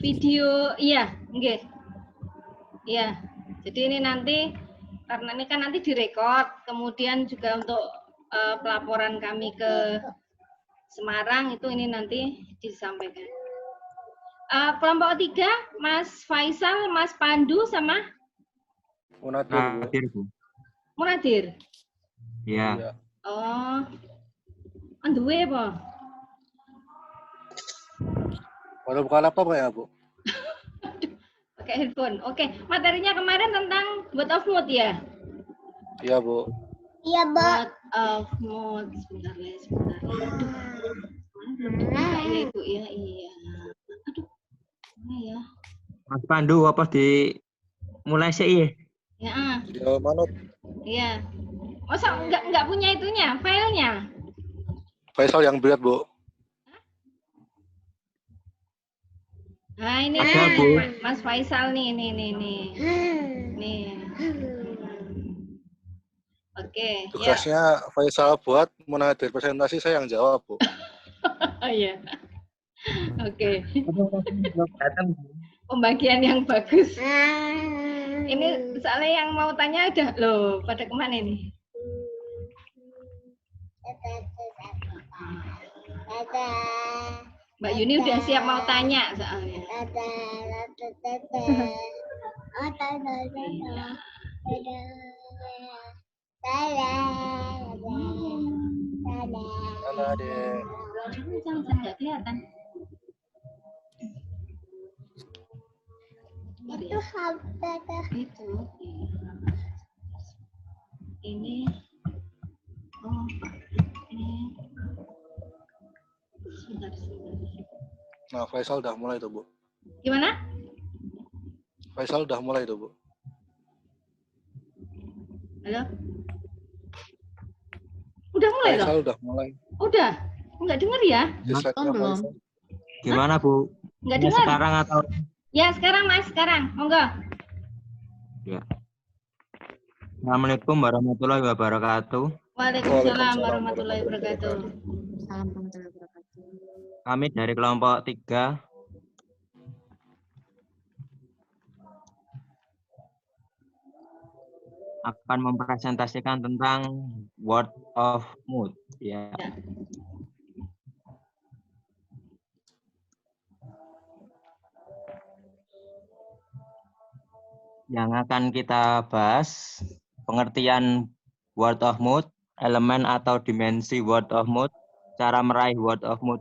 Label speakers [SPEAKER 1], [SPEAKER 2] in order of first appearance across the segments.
[SPEAKER 1] Video, iya, nggih. Iya. Jadi ini nanti karena ini kan nanti direkod, kemudian juga untuk pelaporan kami ke Semarang itu ini nanti disampaikan. Kelompok 3, Mas Faisal, Mas Pandu, sama
[SPEAKER 2] Munadir, Bu.
[SPEAKER 1] Munadir.
[SPEAKER 2] Iya.
[SPEAKER 1] Oh, duwe apa?
[SPEAKER 3] Baru buka laptop ya, Bu?
[SPEAKER 1] Pakai handphone. Oke, materinya kemarin tentang word of mouth ya?
[SPEAKER 3] Iya, Bu.
[SPEAKER 4] Iya, Mbak.
[SPEAKER 1] Word of mouth. Sebentar ya, sebentar ya. Aduh. Belum dibuka ya, Ibu ya. Iya. Aduh. Ini ya.
[SPEAKER 2] Mas Pandu apa di mulai sih ya?
[SPEAKER 1] Ya.
[SPEAKER 3] Video manut.
[SPEAKER 1] Iya. Masa enggak punya itunya, filenya?
[SPEAKER 3] Faisal yang berat, Bu.
[SPEAKER 1] Nah, ini
[SPEAKER 2] Ada, Bu.
[SPEAKER 1] Mas Faisal nih. Nih. Oke, ya.
[SPEAKER 3] Tugasnya Faisal buat, Munadir presentasi, saya yang jawab, Bu.
[SPEAKER 1] Oh iya. Oke. Pembagian yang bagus. Ini soalnya yang mau tanya udah loh, pada kemana ini? Mbak Yuni udah siap mau tanya soalnya.
[SPEAKER 3] Mana deh?
[SPEAKER 1] Jangan nggak kelihatan.
[SPEAKER 4] Itu
[SPEAKER 1] Itu. Ini. Oh, ini. Sebentar.
[SPEAKER 3] Nah, Faisal udah mulai tuh, Bu.
[SPEAKER 1] Gimana?
[SPEAKER 3] Faisal udah mulai tuh, Bu.
[SPEAKER 1] Halo? Udah mulai loh?
[SPEAKER 3] Faisal udah mulai.
[SPEAKER 1] Udah? Nggak denger ya?
[SPEAKER 3] Di slide-nya
[SPEAKER 4] belum.
[SPEAKER 3] Faisal.
[SPEAKER 2] Gimana, Bu?
[SPEAKER 1] Nggak
[SPEAKER 2] Ini
[SPEAKER 1] dengar?
[SPEAKER 2] sekarang atau
[SPEAKER 1] Ya, sekarang Mas, sekarang. Monggo.
[SPEAKER 2] ya? Assalamualaikum warahmatullahi wabarakatuh.
[SPEAKER 1] Waalaikumsalam warahmatullahi wabarakatuh.
[SPEAKER 4] Salam warahmatullahi wabarakatuh.
[SPEAKER 2] Kami dari kelompok 3 akan mempresentasikan tentang word of mouth ya. Yang akan kita bahas pengertian word of mouth, elemen atau dimensi word of mouth, cara meraih word of mouth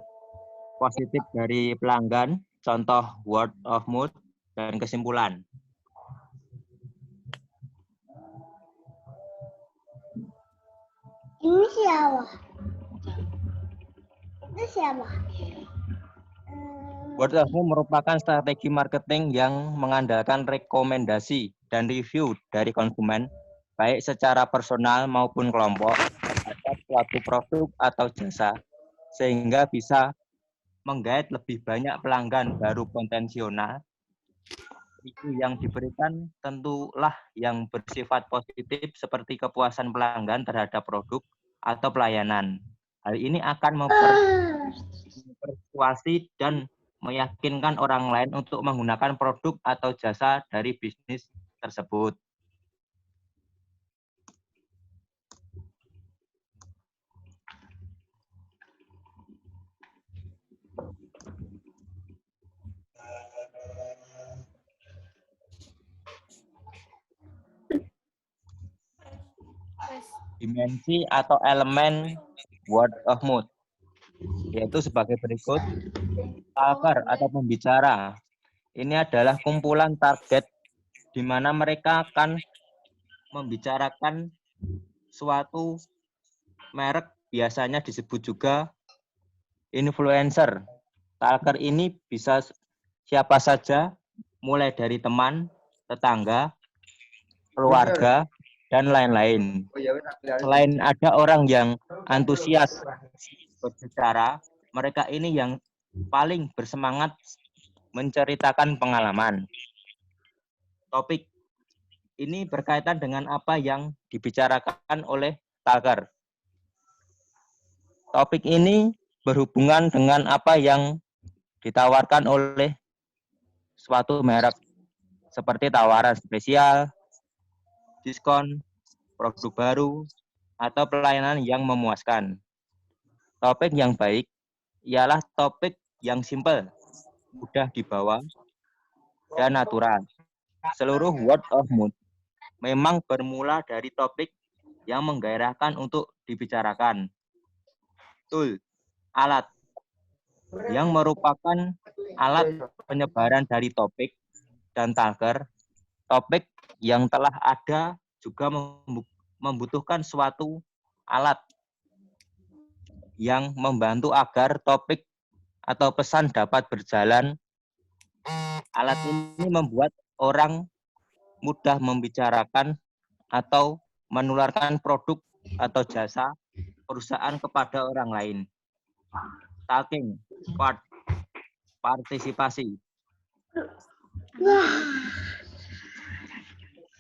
[SPEAKER 2] positif dari pelanggan, contoh word of mouth, dan kesimpulan.
[SPEAKER 4] Ini siapa? Itu siapa?
[SPEAKER 2] Word of mouth merupakan strategi marketing yang mengandalkan rekomendasi dan review dari konsumen, baik secara personal maupun kelompok, terhadap suatu produk atau jasa, sehingga bisa menggait lebih banyak pelanggan baru potensial. Itu yang diberikan tentulah yang bersifat positif seperti kepuasan pelanggan terhadap produk atau pelayanan. Hal ini akan mempersuasi dan meyakinkan orang lain untuk menggunakan produk atau jasa dari bisnis tersebut. Dimensi atau elemen word of mouth yaitu sebagai berikut. Talker atau pembicara ini adalah kumpulan target di mana mereka akan membicarakan suatu merek, biasanya disebut juga influencer. Talker ini bisa siapa saja, mulai dari teman, tetangga, keluarga, dan lain-lain. Selain ada orang yang antusias berbicara, mereka ini yang paling bersemangat menceritakan pengalaman. Topik ini berkaitan dengan apa yang dibicarakan oleh talker. Topik ini berhubungan dengan apa yang ditawarkan oleh suatu merek seperti tawaran spesial, diskon, produk baru, atau pelayanan yang memuaskan. Topik yang baik ialah topik yang simpel, mudah dibawa, dan natural. Seluruh word of mouth memang bermula dari topik yang menggairahkan untuk dibicarakan. Tool, alat, yang merupakan alat penyebaran dari topik dan tagar. Topik yang telah ada juga membutuhkan suatu alat yang membantu agar topik atau pesan dapat berjalan. Alat ini membuat orang mudah membicarakan atau menularkan produk atau jasa perusahaan kepada orang lain. Talking, partisipasi.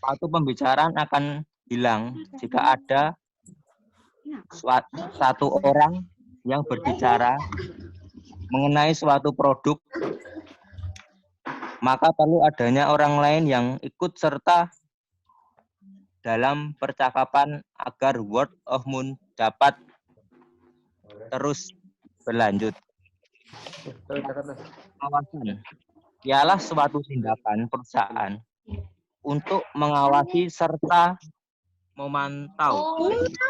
[SPEAKER 2] Suatu pembicaraan akan hilang jika ada satu orang yang berbicara mengenai suatu produk, maka perlu adanya orang lain yang ikut serta dalam percakapan agar word of mouth dapat terus berlanjut. Pengawasan ialah suatu tindakan perusahaan untuk mengawasi serta memantau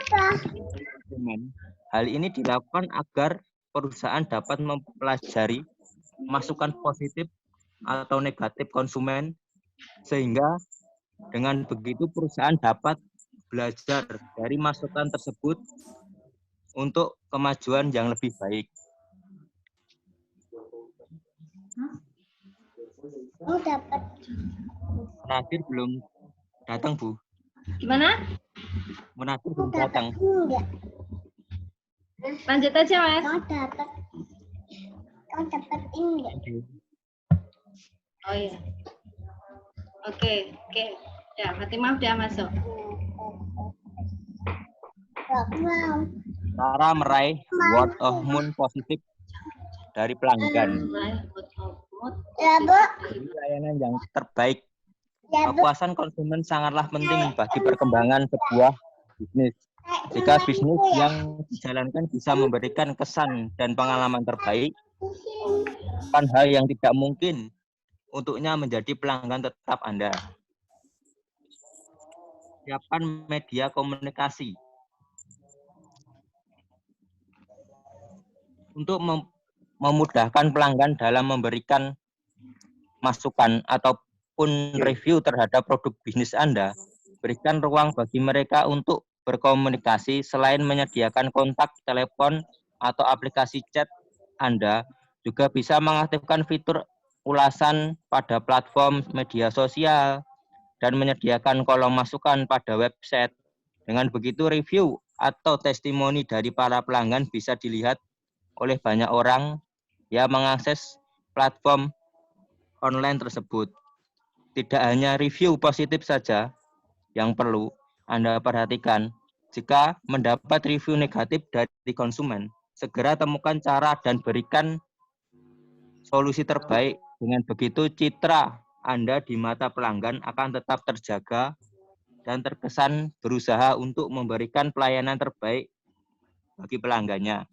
[SPEAKER 2] konsumen. Hal ini dilakukan agar perusahaan dapat mempelajari masukan positif atau negatif konsumen, sehingga dengan begitu perusahaan dapat belajar dari masukan tersebut untuk kemajuan yang lebih baik.
[SPEAKER 4] Oh, dapat.
[SPEAKER 2] Munafir belum datang, Bu.
[SPEAKER 1] Gimana?
[SPEAKER 2] Munafir belum datang.
[SPEAKER 4] Enggak.
[SPEAKER 1] Lanjut aja, Mas.
[SPEAKER 4] Kau dapat. Kau dapat enggak?
[SPEAKER 1] Oh iya. Oke. Ya, Fatimah udah masuk.
[SPEAKER 4] Wow.
[SPEAKER 2] Cara meraih word of mouth positif dari pelanggan.
[SPEAKER 4] Ya, Bu.
[SPEAKER 2] Layanan yang terbaik.
[SPEAKER 4] Ya, Bu.
[SPEAKER 2] Kepuasan konsumen sangatlah penting bagi perkembangan sebuah bisnis. Jika bisnis yang dijalankan bisa memberikan kesan dan pengalaman terbaik, bukan hal yang tidak mungkin untuknya menjadi pelanggan tetap Anda. Siapkan media komunikasi. Untuk memudahkan pelanggan dalam memberikan masukan ataupun review terhadap produk bisnis Anda, berikan ruang bagi mereka untuk berkomunikasi. Selain menyediakan kontak telepon atau aplikasi chat, Anda juga bisa mengaktifkan fitur ulasan pada platform media sosial dan menyediakan kolom masukan pada website. Dengan begitu, review atau testimoni dari para pelanggan bisa dilihat oleh banyak orang yang mengakses platform online tersebut. Tidak hanya review positif saja yang perlu Anda perhatikan. Jika mendapat review negatif dari konsumen, segera temukan cara dan berikan solusi terbaik. Dengan begitu, citra Anda di mata pelanggan akan tetap terjaga dan terkesan berusaha untuk memberikan pelayanan terbaik bagi pelanggannya.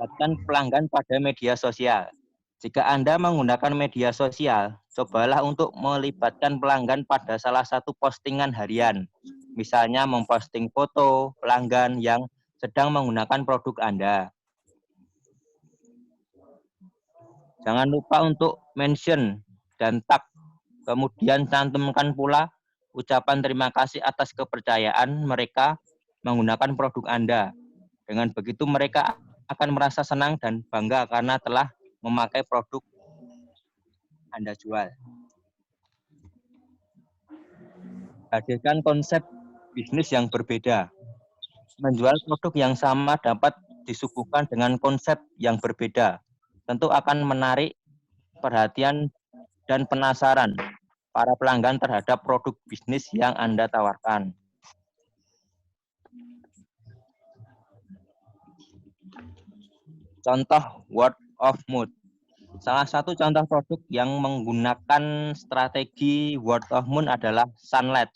[SPEAKER 2] Libatkan pelanggan pada media sosial. Jika Anda menggunakan media sosial, cobalah untuk melibatkan pelanggan pada salah satu postingan harian. Misalnya memposting foto pelanggan yang sedang menggunakan produk Anda. Jangan lupa untuk mention dan tag. Kemudian cantumkan pula ucapan terima kasih atas kepercayaan mereka menggunakan produk Anda. Dengan begitu mereka akan merasa senang dan bangga karena telah memakai produk Anda jual. Hadirkan konsep bisnis yang berbeda. Menjual produk yang sama dapat disuguhkan dengan konsep yang berbeda. Tentu akan menarik perhatian dan penasaran para pelanggan terhadap produk bisnis yang Anda tawarkan. Contoh word of mouth. Salah satu contoh produk yang menggunakan strategi word of mouth adalah Sunlight.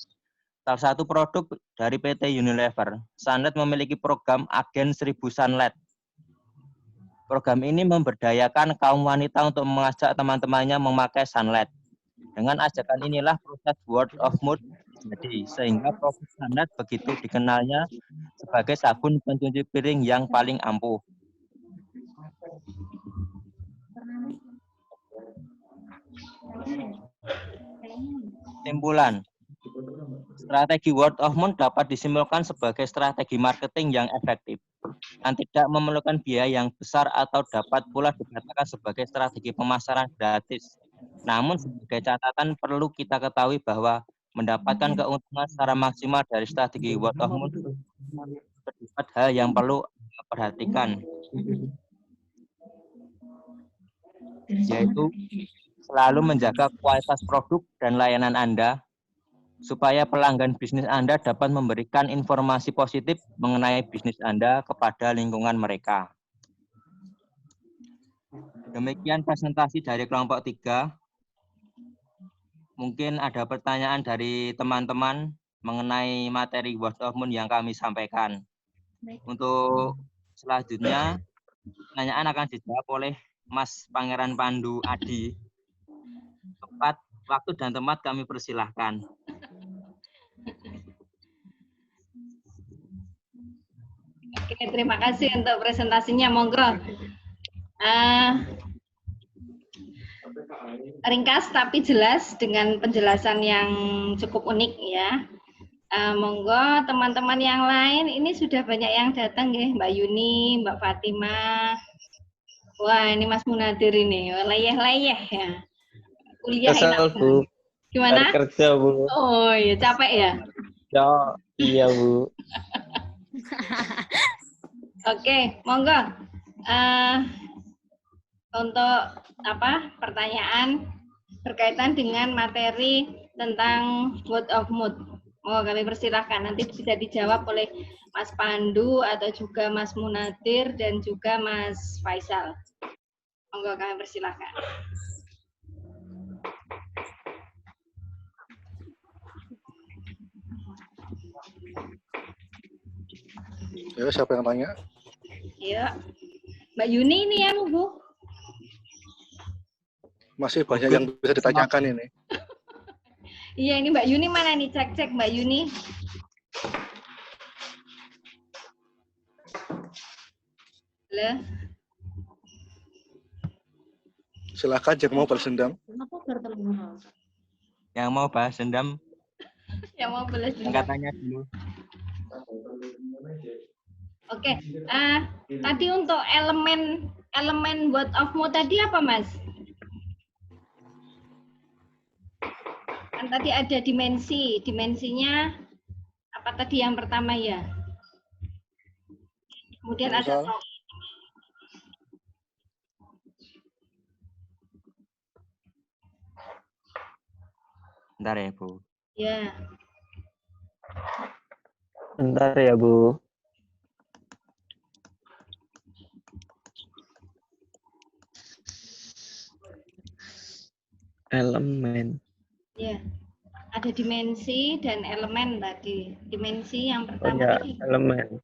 [SPEAKER 2] Salah satu produk dari PT Unilever. Sunlight memiliki program Agen 1000 Sunlight. Program ini memberdayakan kaum wanita untuk mengajak teman-temannya memakai Sunlight. Dengan ajakan inilah proses word of mouth terjadi, sehingga produk Sunlight begitu dikenalnya sebagai sabun pencuci piring yang paling ampuh. Kesimpulan, strategi word of mouth dapat disimpulkan sebagai strategi marketing yang efektif dan tidak memerlukan biaya yang besar atau dapat pula dikatakan sebagai strategi pemasaran gratis. Namun sebagai catatan perlu kita ketahui bahwa mendapatkan keuntungan secara maksimal dari strategi word of mouth terdapat hal yang perlu diperhatikan, yaitu selalu menjaga kualitas produk dan layanan Anda, supaya pelanggan bisnis Anda dapat memberikan informasi positif mengenai bisnis Anda kepada lingkungan mereka. Demikian presentasi dari kelompok 3. Mungkin ada pertanyaan dari teman-teman mengenai materi word of mouth yang kami sampaikan. Untuk selanjutnya, pertanyaan akan dijawab oleh Mas Pangeran Pandu Adi. Waktu dan tempat kami persilahkan.
[SPEAKER 1] Oke, terima kasih untuk presentasinya. Monggo. Ringkas tapi jelas dengan penjelasan yang cukup unik ya. Monggo teman-teman yang lain, ini sudah banyak yang datang ya, Mbak Yuni, Mbak Fatimah. Wah, ini Mas Munadir ini, leyeh-leyeh ya. Kuliah enak.
[SPEAKER 5] Bu.
[SPEAKER 1] Gimana?
[SPEAKER 5] Kerja, Bu.
[SPEAKER 1] Oh iya, capek ya?
[SPEAKER 5] Ya, iya, Bu.
[SPEAKER 1] Oke, monggo. Untuk pertanyaan berkaitan dengan materi tentang word of mouth. Mau kami persilahkan, nanti bisa dijawab oleh Mas Pandu atau juga Mas Munadir dan juga Mas Faisal. Monggo kami persilahkan.
[SPEAKER 3] Ya, siapa yang tanya?
[SPEAKER 1] Ya, Mbak Yuni ini ya, Bu.
[SPEAKER 3] Masih banyak yang bisa ditanyakan ini.
[SPEAKER 1] Iya, ini Mbak Yuni mana nih? Cek Mbak Yuni. Halo.
[SPEAKER 3] Silakan yang mau balas dendam.
[SPEAKER 2] Yang mau bahas dendam,
[SPEAKER 1] Yang mau balas dendam.
[SPEAKER 2] angkatannya dulu.
[SPEAKER 1] Oke, tadi untuk elemen word of mouth tadi apa, Mas? Kan tadi ada dimensinya apa tadi yang pertama ya? Kemudian ada
[SPEAKER 2] Bentar ya, Bu.
[SPEAKER 1] ya.
[SPEAKER 5] Bentar ya, Bu. Elemen.
[SPEAKER 1] Ya. Ada dimensi dan elemen tadi. Dimensi yang pertama
[SPEAKER 5] ya,
[SPEAKER 1] tadi.
[SPEAKER 5] elemen.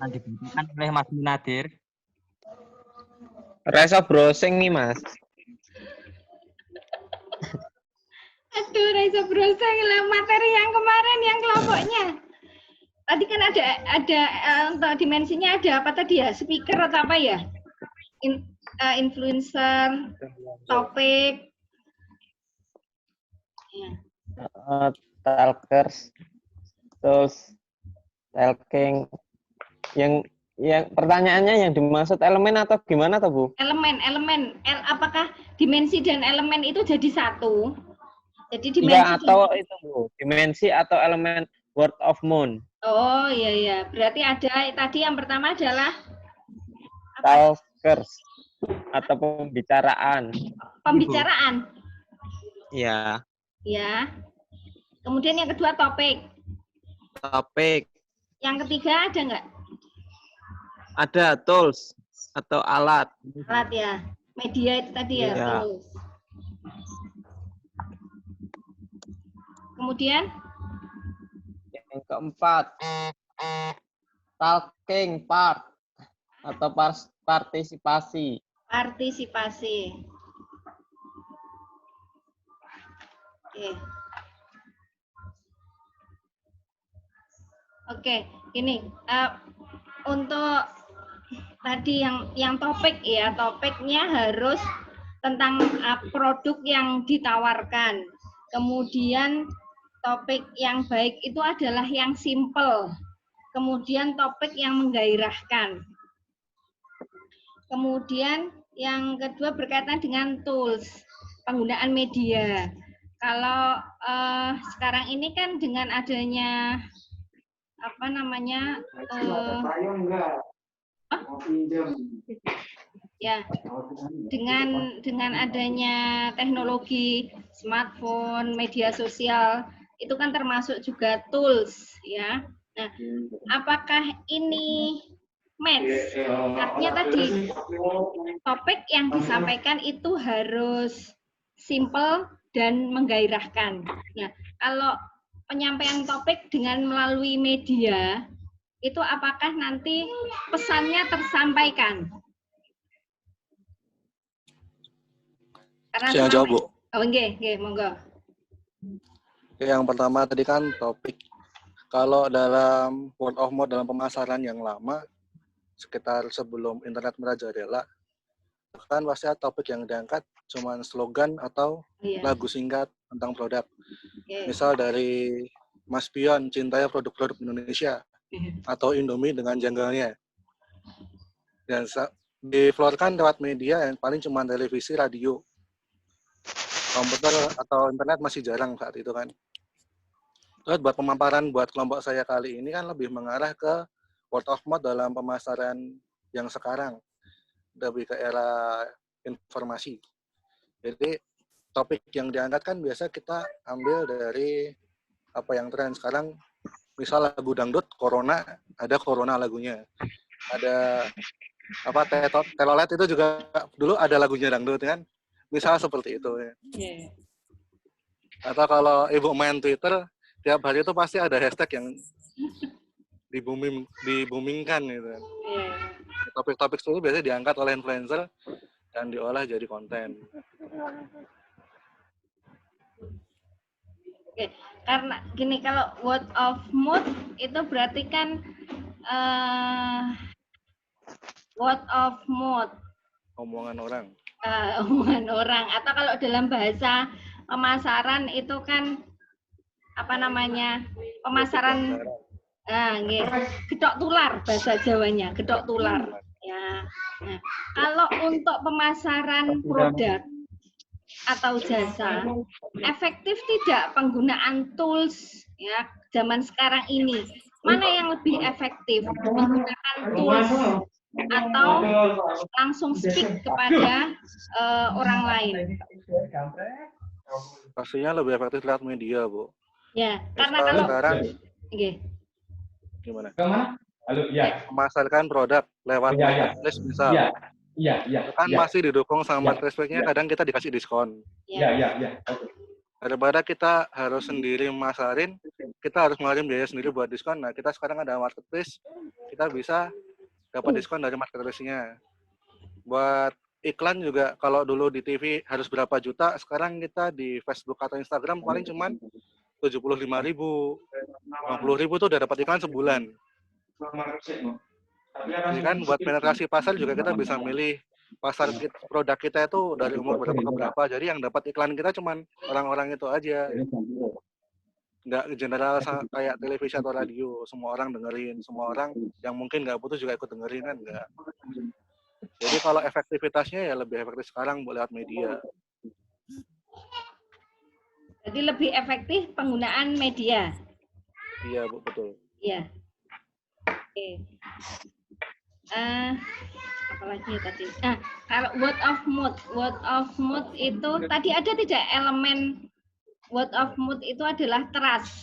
[SPEAKER 2] Akan diberikan oleh Mas Munadir.
[SPEAKER 5] Rasa browsing nih, Mas.
[SPEAKER 1] Aduh, Reza browsing lah materi yang kemarin yang kelompoknya. Tadi kan ada untuk dimensinya ada apa tadi ya? Speaker atau apa ya? Influencer, topik. Ya.
[SPEAKER 5] Talkers, terus talking. Yang pertanyaannya yang dimaksud elemen atau gimana toh, Bu?
[SPEAKER 1] Elemen, apakah dimensi dan elemen itu jadi satu? Jadi
[SPEAKER 5] Iya,
[SPEAKER 1] dimensi
[SPEAKER 5] atau itu, Bu. Dimensi atau elemen word of mouth.
[SPEAKER 1] Oh iya iya, berarti ada tadi yang pertama adalah apa?
[SPEAKER 5] Talkers atau pembicaraan.
[SPEAKER 1] Pembicaraan.
[SPEAKER 5] Iya.
[SPEAKER 1] Ya. Kemudian yang kedua topik.
[SPEAKER 5] Topik.
[SPEAKER 1] Yang ketiga ada nggak?
[SPEAKER 5] Ada tools atau alat.
[SPEAKER 1] Alat ya. Media itu tadi ya.
[SPEAKER 5] Iya.
[SPEAKER 1] Tools. Kemudian
[SPEAKER 5] Yang keempat, talking part atau partisipasi.
[SPEAKER 1] partisipasi. Oke. Oke, ini untuk tadi yang topik ya, topiknya harus tentang produk yang ditawarkan. Kemudian topik yang baik itu adalah yang simple. Kemudian topik yang menggairahkan. Kemudian yang kedua berkaitan dengan tools, penggunaan media. Kalau sekarang ini kan dengan adanya apa namanya ya dengan adanya teknologi smartphone, media sosial itu kan termasuk juga tools ya. Nah, apakah ini match? Artinya tadi topik yang disampaikan itu harus simple dan menggairahkan. Nah, kalau penyampaian topik dengan melalui media, itu apakah nanti pesannya tersampaikan? Karena
[SPEAKER 3] Saya jawab, Bu.
[SPEAKER 1] Oh, nggih, monggo.
[SPEAKER 3] Yang pertama tadi kan topik. Kalau dalam word of mouth dalam pemasaran yang lama, sekitar sebelum internet merajalela, kan pasti topik yang diangkat cuma slogan atau lagu singkat tentang produk. Misal dari Mas Pion, cintai produk-produk Indonesia, atau Indomie dengan janggalnya. Dan diflorkan lewat media yang paling cuma televisi, radio. Komputer atau internet masih jarang saat itu kan. Terus buat pemaparan buat kelompok saya kali ini kan lebih mengarah ke word of mouth dalam pemasaran yang sekarang. Lebih ke era informasi. Jadi topik yang diangkat kan biasa kita ambil dari apa yang tren sekarang. Misal lagu dangdut, Corona, ada Corona lagunya. Ada apa telolet itu juga dulu ada lagunya dangdut kan. Misal seperti itu ya. Atau kalau Ibu main Twitter, tiap hari itu pasti ada hashtag yang dibumingkan gitu. Topik-topik itu biasanya diangkat oleh influencer dan diolah jadi konten.
[SPEAKER 1] Oke, karena gini kalau word of mouth itu berarti kan word of mouth.
[SPEAKER 3] Omongan orang.
[SPEAKER 1] Omongan orang. Atau kalau dalam bahasa pemasaran itu kan apa namanya pemasaran. Gedok tular bahasa Jawanya, gedok tular. Ya. Nah, kalau untuk pemasaran produk atau jasa, efektif tidak penggunaan tools ya zaman sekarang ini? Mana yang lebih efektif, menggunakan tools atau langsung speak kepada orang lain?
[SPEAKER 3] Pastinya lebih efektif lewat media, Bu.
[SPEAKER 1] Ya, karena kalau
[SPEAKER 3] sekarang gimana?
[SPEAKER 6] Halo, ya.
[SPEAKER 3] Memasarkan produk lewat marketplace misal.
[SPEAKER 6] Iya.
[SPEAKER 3] Kan masih didukung sama marketplace-nya, kadang kita dikasih diskon.
[SPEAKER 6] Iya.
[SPEAKER 3] Daripada kita harus sendiri masarin, kita harus ngeluarin biaya sendiri buat diskon. Nah, kita sekarang ada marketplace, kita bisa dapat diskon dari marketplace-nya. Buat iklan juga, kalau dulu di TV harus berapa juta, sekarang kita di Facebook atau Instagram paling cuman 75.000, 50.000 tuh udah dapat iklan sebulan. Jadi kan buat penetrasi pasar juga kita bisa milih pasar produk kita itu dari umur berapa ke berapa. Jadi yang dapat iklan kita cuman orang-orang itu aja. nggak general kayak televisi atau radio, semua orang dengerin, semua orang yang mungkin nggak butuh juga ikut dengerin kan nggak. Jadi kalau efektivitasnya ya lebih efektif sekarang lewat media.
[SPEAKER 1] Jadi lebih efektif penggunaan media.
[SPEAKER 3] Iya Bu, betul.
[SPEAKER 1] Iya. Oke. Apalagi tadi. Nah, kalau word of mouth itu tadi ada tidak elemen word of mouth itu adalah trust,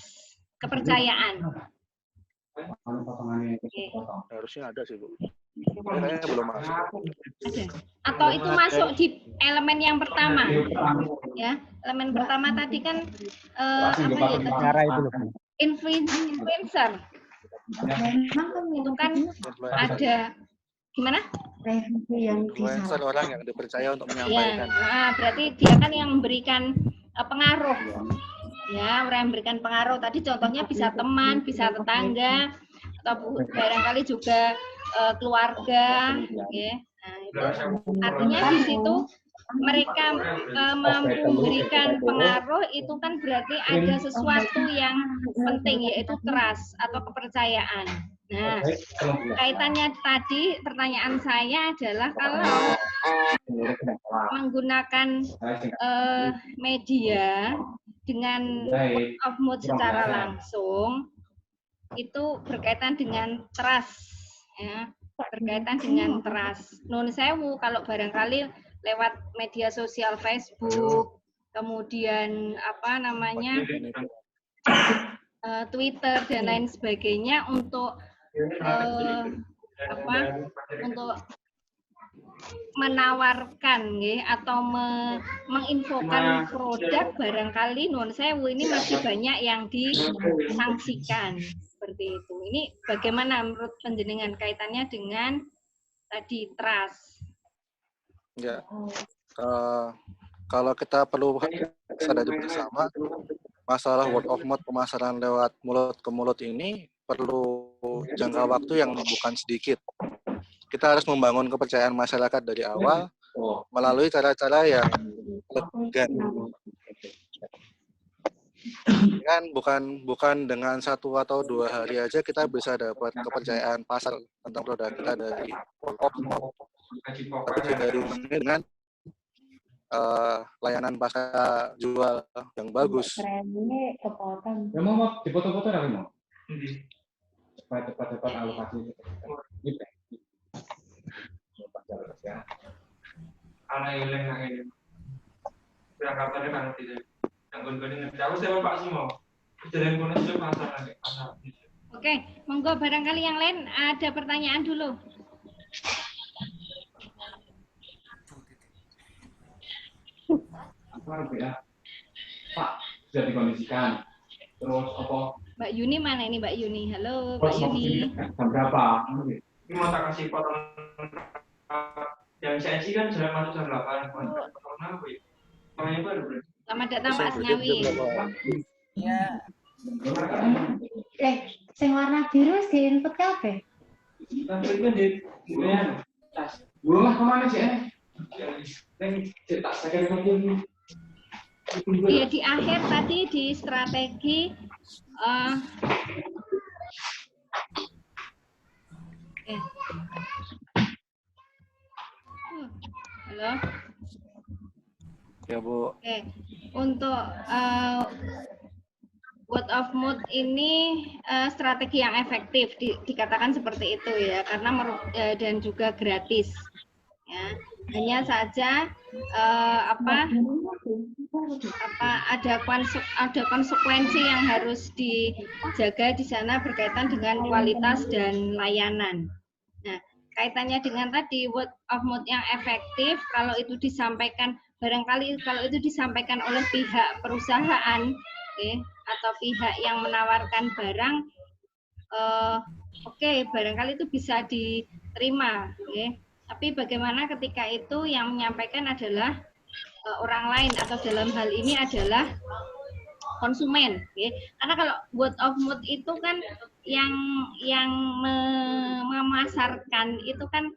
[SPEAKER 1] kepercayaan. Oke.
[SPEAKER 3] Harusnya ada sih Bu. Kayaknya belum masuk.
[SPEAKER 1] Ada. Atau itu masuk di elemen yang pertama, ya. Elemen pertama tadi kan apa ya tadi? Influencer. Itu kan ada gimana?
[SPEAKER 3] Influencer orang yang dipercaya untuk menyampaikan.
[SPEAKER 1] Ya, nah, berarti dia kan yang memberikan pengaruh. Ya, orang yang memberikan pengaruh. Tadi contohnya bisa teman, bisa tetangga, atau barangkali juga keluarga. Okay. Nah, itu artinya di situ mereka mampu memberikan pengaruh, itu kan berarti ada sesuatu yang penting, yaitu trust atau kepercayaan. Nah, kaitannya tadi pertanyaan saya adalah kalau menggunakan media dengan word of mouth secara langsung itu berkaitan dengan trust, ya, berkaitan dengan trust. Nun sewu kalau barangkali lewat media sosial Facebook, kemudian apa namanya Twitter dan lain sebagainya untuk untuk menawarkan atau menginfokan produk barangkali nun sewu ini masih banyak yang disangsikan seperti itu. Ini bagaimana menurut panjenengan kaitannya dengan tadi trust?
[SPEAKER 3] Ya, kalau kita perlu sadari bersama masalah word of mouth, pemasaran lewat mulut ke mulut ini perlu jangka waktu yang bukan sedikit. Kita harus membangun kepercayaan masyarakat dari awal melalui cara-cara yang elegan. Kan bukan dengan 1 atau 2 hari aja kita bisa dapat kepercayaan pasar tentang produk kita dari word of mouth. Tapi juga diimbangi dengan layanan pasca jual yang bagus.
[SPEAKER 6] Memang mau dipoto-foto lagi mau? Cepat alokasi. Anak yang lain berangkatannya kan tidak. Aku saya Pak Simo. Jalan kono sudah pasar.
[SPEAKER 1] Oke, monggo barangkali yang lain ada pertanyaan dulu.
[SPEAKER 6] Pak, sudah dikondisikan. Terus apa?
[SPEAKER 1] Mbak Yuni mana ini Mbak Yuni? Halo Mbak Yuni.
[SPEAKER 6] Jam berapa? Ini mau tak kasih potongan yang CNC kan jam masuk jam 8. Potongan apa ya? Potongannya baru berarti.
[SPEAKER 1] Selamat datang Pak Asnawi.
[SPEAKER 7] Ya. Sing warna biru di input kabeh.
[SPEAKER 6] Tapi kan di tas. Lah kemana sih? Cetak saya lagi.
[SPEAKER 1] Iya di akhir tadi di strategi halo.
[SPEAKER 3] Ya Bu.
[SPEAKER 1] Oke. Untuk word of mouth ini strategi yang efektif dikatakan seperti itu ya, karena dan juga gratis. Ya, hanya saja ada konsekuensi yang harus dijaga di sana berkaitan dengan kualitas dan layanan. Nah, kaitannya dengan tadi word of mouth yang efektif, kalau itu disampaikan barangkali kalau itu disampaikan oleh pihak perusahaan, atau pihak yang menawarkan barang, barangkali itu bisa diterima, Tapi bagaimana ketika itu yang menyampaikan adalah orang lain atau dalam hal ini adalah konsumen, Karena kalau word of mouth itu kan yang memasarkan itu kan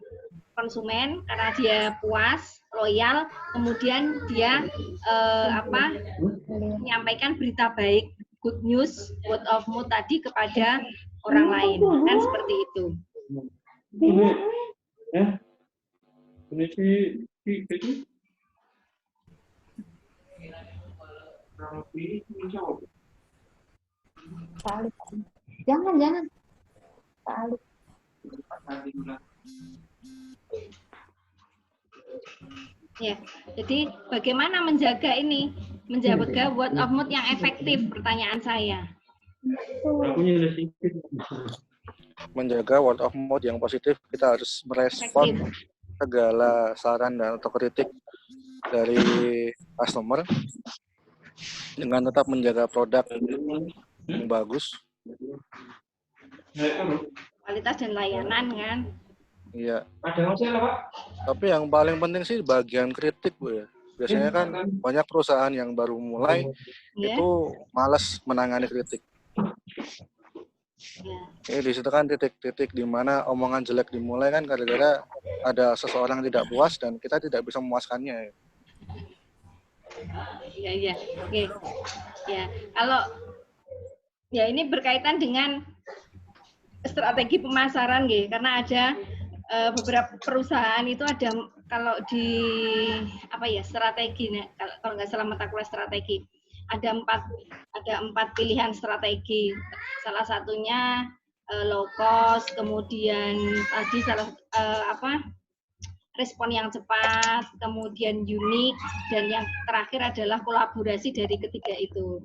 [SPEAKER 1] konsumen karena dia puas, loyal, kemudian dia menyampaikan berita baik good news, word of mouth tadi kepada orang lain. Kan seperti itu.
[SPEAKER 7] Jangan.
[SPEAKER 1] Ya, jadi bagaimana menjaga ini? Menjaga word of mouth yang efektif, pertanyaan saya.
[SPEAKER 3] Menjaga word of mouth yang positif, kita harus merespon
[SPEAKER 1] Efektif.
[SPEAKER 3] segala saran dan atau kritik dari customer dengan tetap menjaga produk yang bagus.
[SPEAKER 1] Kualitas dan layanan kan.
[SPEAKER 3] Iya.
[SPEAKER 6] Ada masalah, Pak?
[SPEAKER 3] Tapi yang paling penting sih bagian kritik, Bu ya. Biasanya kan banyak perusahaan yang baru mulai
[SPEAKER 1] Ya.
[SPEAKER 3] itu malas menangani kritik.
[SPEAKER 1] Ya.
[SPEAKER 3] Ini di situ kan titik-titik di mana omongan jelek dimulai kan gara-gara ada seseorang tidak puas dan kita tidak bisa memuaskannya.
[SPEAKER 1] Iya. Oke. Ya, kalau ya ini berkaitan dengan strategi pemasaran nggih, karena ada beberapa perusahaan itu ada kalau di apa ya strategi, kalau nggak salah mata kuliah strategi ada empat pilihan strategi. Salah satunya low cost, kemudian tadi respon yang cepat, kemudian unik, dan yang terakhir adalah kolaborasi dari ketiga itu.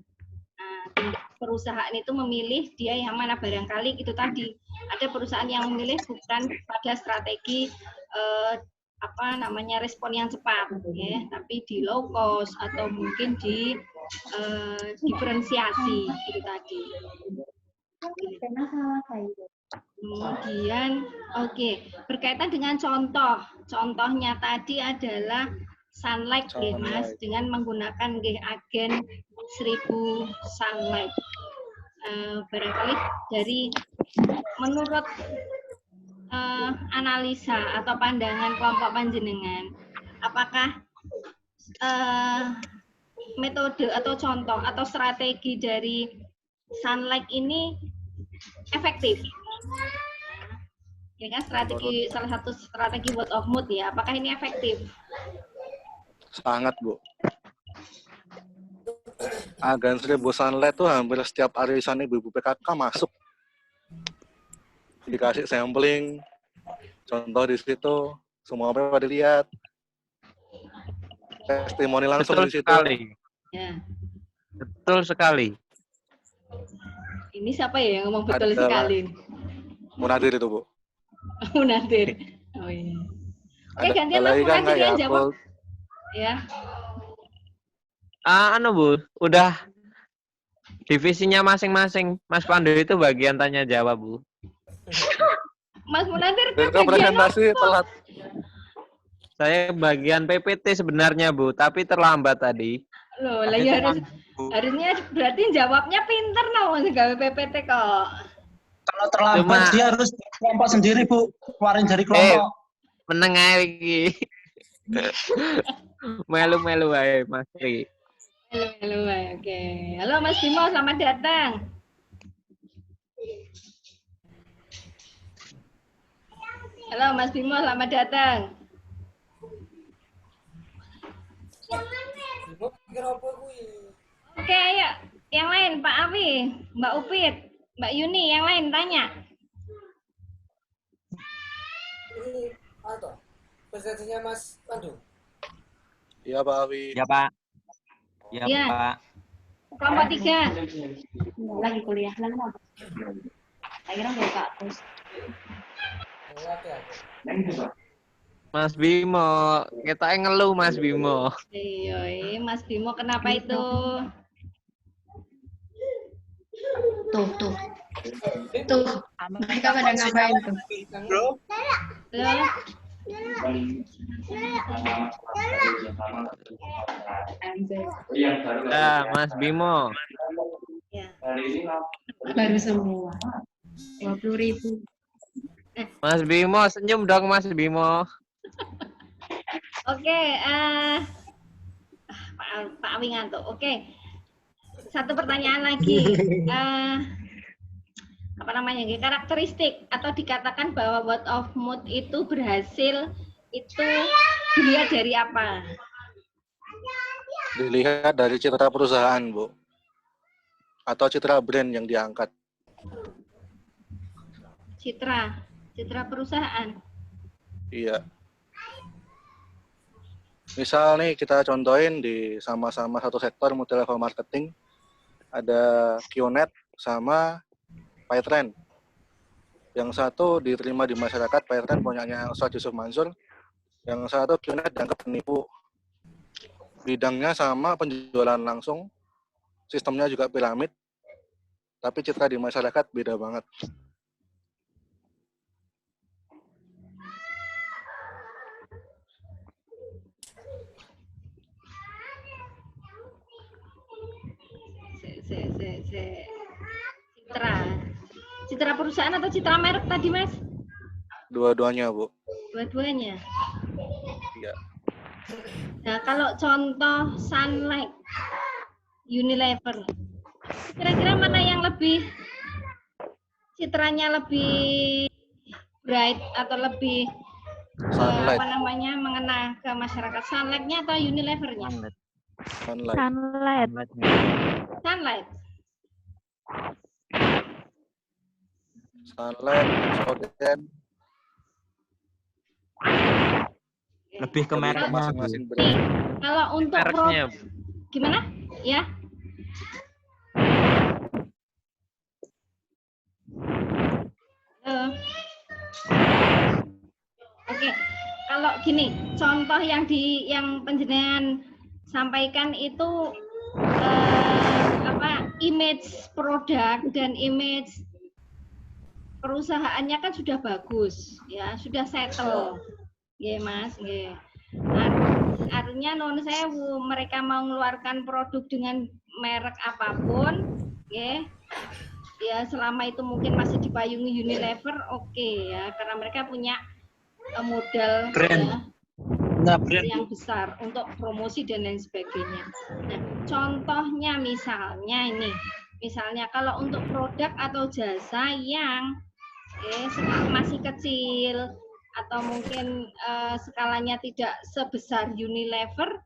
[SPEAKER 1] Nah, perusahaan itu memilih dia yang mana, barangkali itu tadi ada perusahaan yang memilih bukan pada strategi respon yang cepat, ya, tapi di low cost atau mungkin di diferensiasi itu tadi. Kemudian, berkaitan dengan contohnya tadi adalah Sunlight, Mas, dengan menggunakan agen 1000 Sunlight. Barangkali dari menurut analisa atau pandangan kelompok panjenengan, apakah metode atau contoh atau strategi dari Sunlight ini efektif? Ya kan, salah satu strategi word of mouth ya, apakah ini efektif?
[SPEAKER 3] Sangat, Bu. Agen 1000 Sunlight tuh hampir setiap arisan ibu-ibu PKK masuk. Dikasih sampling, contoh di situ, semua orang pada lihat. Testimoni langsung
[SPEAKER 5] Betul
[SPEAKER 3] di situ.
[SPEAKER 5] sekali.
[SPEAKER 1] Ya.
[SPEAKER 5] Betul sekali.
[SPEAKER 1] Ini siapa ya yang ngomong betul sekali?
[SPEAKER 3] Munadir itu, Bu.
[SPEAKER 1] Munadir. Oh iya. Oke, gantian
[SPEAKER 3] lagi
[SPEAKER 1] Mas
[SPEAKER 3] kan
[SPEAKER 1] Munadir yang
[SPEAKER 3] kayak
[SPEAKER 1] jawab. Ya.
[SPEAKER 5] Bu, udah divisinya masing-masing. Mas Pandu itu bagian tanya jawab, Bu.
[SPEAKER 1] Mas Munadir
[SPEAKER 3] Itu
[SPEAKER 1] kan bagian
[SPEAKER 3] presentasi
[SPEAKER 1] apa?
[SPEAKER 3] telat.
[SPEAKER 5] Saya bagian PPT sebenarnya, Bu, tapi terlambat tadi.
[SPEAKER 1] Loh, lah ya harusnya berarti jawabnya pinter loh Mas gawe PPT kok.
[SPEAKER 8] Kalau terlambat dia harus kelompok sendiri, Bu. Keluarin dari kelompok.
[SPEAKER 5] Meneng ae iki. Melu-melu ae, Mas Tri.
[SPEAKER 1] Halo, oke. Halo Mas Bimo, selamat datang. Halo Mas Bimo, selamat datang. Oke, ayo. Yang lain, Pak Awi, Mbak Upit, Mbak Yuni, yang lain tanya.
[SPEAKER 9] Ini presentasinya Mas Pandu.
[SPEAKER 3] Iya, Pak Awi.
[SPEAKER 2] Ya, Pak. Ya,
[SPEAKER 1] Ya.
[SPEAKER 2] Pak.
[SPEAKER 1] Kelompok 3.
[SPEAKER 7] Lagi kuliah lagi apa? Akhirnya nggak Kak terus.
[SPEAKER 5] Mas Bimo, kita ngeluh Mas Bimo.
[SPEAKER 1] Iya, Mas Bimo kenapa itu?
[SPEAKER 7] Tuh. Mereka pada ngapain tuh?
[SPEAKER 1] Halo.
[SPEAKER 5] Ya, Mas Bimo.
[SPEAKER 1] Ya.
[SPEAKER 7] Baru semua. 20.000.
[SPEAKER 5] Mas Bimo, senyum dong Mas Bimo.
[SPEAKER 1] Oke, Pak Awi ngantuk. Oke. satu pertanyaan lagi. Apa namanya? Karakteristik atau dikatakan bahwa word of mouth itu berhasil itu dilihat dari apa?
[SPEAKER 3] Dilihat dari citra perusahaan, Bu. Atau citra brand yang diangkat.
[SPEAKER 1] Citra perusahaan.
[SPEAKER 3] Iya. Misal nih kita contohin di sama-sama satu sektor multi level marketing, ada QNet sama PyTrend. Yang satu diterima di masyarakat, PyTrend punyanya Ustadz Yusuf Mansur. Yang satu QNet dianggap penipu. Bidangnya sama, penjualan langsung, sistemnya juga piramid, tapi citra di masyarakat beda banget.
[SPEAKER 1] Citra perusahaan atau citra merek tadi, Mas?
[SPEAKER 3] Dua-duanya, Bu.
[SPEAKER 1] Dua-duanya.
[SPEAKER 3] Iya.
[SPEAKER 1] Nah, kalau contoh Sunlight, Unilever, kira-kira mana yang lebih citranya lebih bright atau lebih apa namanya mengena ke masyarakat? Sunlight-nya atau Unilever-nya?
[SPEAKER 3] Sunlight. Sunlight, Soden.
[SPEAKER 2] Lebih ke mereknya.
[SPEAKER 3] Masing-masing brand.
[SPEAKER 1] Kalau untuk
[SPEAKER 5] Mereknya.
[SPEAKER 1] Gimana? Ya. Oke. Kalau gini, contoh yang penjenengan sampaikan itu image produk dan image perusahaannya kan sudah bagus, ya, sudah settle. Nggih, Mas, nggih. Artinya non sewu, mereka mau mengeluarkan produk dengan merek apapun, nggih. Ya, selama itu mungkin masih dipayungi Unilever, oke, ya, karena mereka punya modal
[SPEAKER 8] brand.
[SPEAKER 1] Ya, yang besar untuk promosi dan lain sebagainya. Nah, contohnya misalnya kalau untuk produk atau jasa yang masih kecil atau mungkin skalanya tidak sebesar Unilever,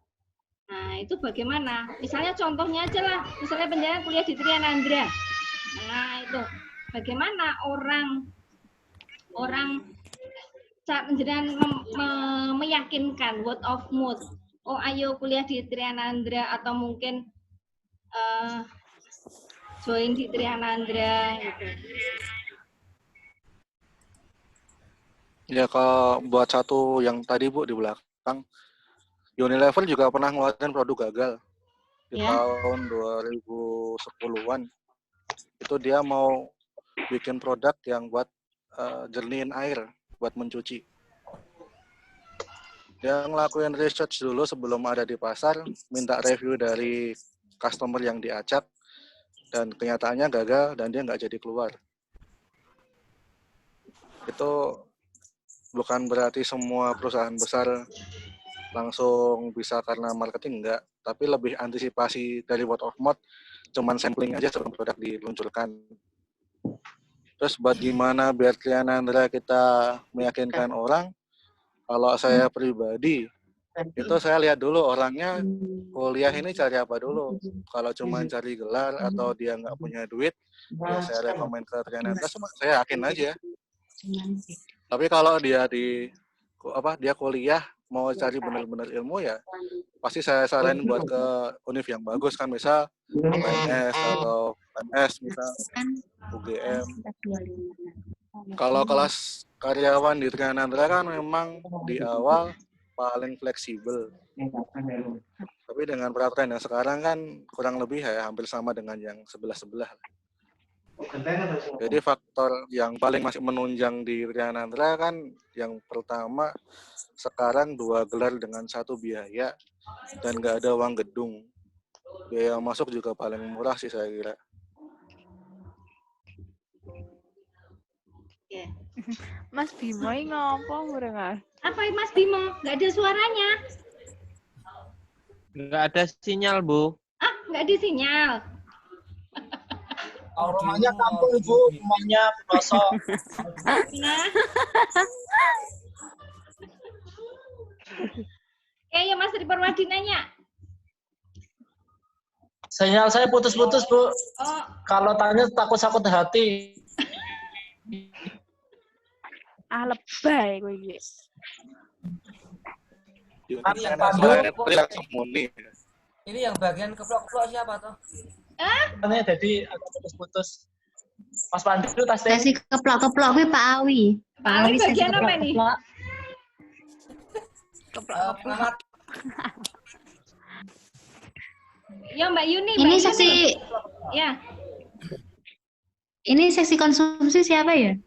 [SPEAKER 1] nah itu bagaimana? Misalnya contohnya aja lah, misalnya penjenengan kuliah di Trianandra, nah itu bagaimana orang penjenengan meyakinkan word of mouth, oh ayo kuliah di Trianandra atau mungkin join di Trianandra gitu.
[SPEAKER 3] Ya, kalau buat satu yang tadi, Bu, di belakang, Unilever juga pernah ngeluarin produk gagal di tahun 2010-an. Itu dia mau bikin produk yang buat jernihin air, buat mencuci. Dia ngelakuin research dulu sebelum ada di pasar, minta review dari customer yang diacak, dan kenyataannya gagal dan dia nggak jadi keluar. Itu bukan berarti semua perusahaan besar langsung bisa karena marketing, enggak. Tapi lebih antisipasi dari word of mouth, cuman sampling aja sebelum produk diluncurkan. Terus buat gimana biar Trianandra kita meyakinkan orang, kalau saya pribadi, itu saya lihat dulu orangnya kuliah ini cari apa dulu. Kalau cuma cari gelar atau dia nggak punya duit, ya saya rekomen ke Trianandra, saya yakin aja. Tapi kalau dia dia kuliah mau cari benar-benar ilmu, ya pasti saya saranin buat ke univ yang bagus kan, misal UNS atau UNS, misal UGM. Kalau kelas karyawan di Trianandra kan memang di awal paling fleksibel. Tapi dengan peraturan yang sekarang kan kurang lebih ya hampir sama dengan yang sebelah-sebelah. Jadi faktor yang paling masih menunjang di Trianandra kan yang pertama, sekarang 2 gelar dengan 1 biaya dan nggak ada uang gedung. Biaya masuk juga paling murah sih saya kira.
[SPEAKER 10] Mas Bimo ini ngomong berengar.
[SPEAKER 1] Apa Mas Bimo? Nggak ada suaranya.
[SPEAKER 5] Nggak ada sinyal, Bu.
[SPEAKER 1] Nggak ada sinyal.
[SPEAKER 8] Rumahnya kampung, Bu. Rumahnya pelosok.
[SPEAKER 1] Nah. Ya Mas Riparwadi nanya.
[SPEAKER 8] Sinyal saya putus-putus, Bu.
[SPEAKER 1] Oh.
[SPEAKER 8] Kalau tanya takut sakit hati.
[SPEAKER 10] Lebay kowe iki.
[SPEAKER 9] Ini yang bagian keplok-keplok siapa toh?
[SPEAKER 8] Ini jadi agak putus-putus. Mas Pandu tas
[SPEAKER 7] Sesi keplok-keplok kuwi Pak Awi.
[SPEAKER 1] Pak Awi bagian apa nih?
[SPEAKER 10] Keplok-keplok.
[SPEAKER 1] Ya Mbak Yuni.
[SPEAKER 7] Ini
[SPEAKER 1] Mbak
[SPEAKER 7] sesi
[SPEAKER 1] Yuni. Ya.
[SPEAKER 7] Ini seksi konsumsi siapa ya?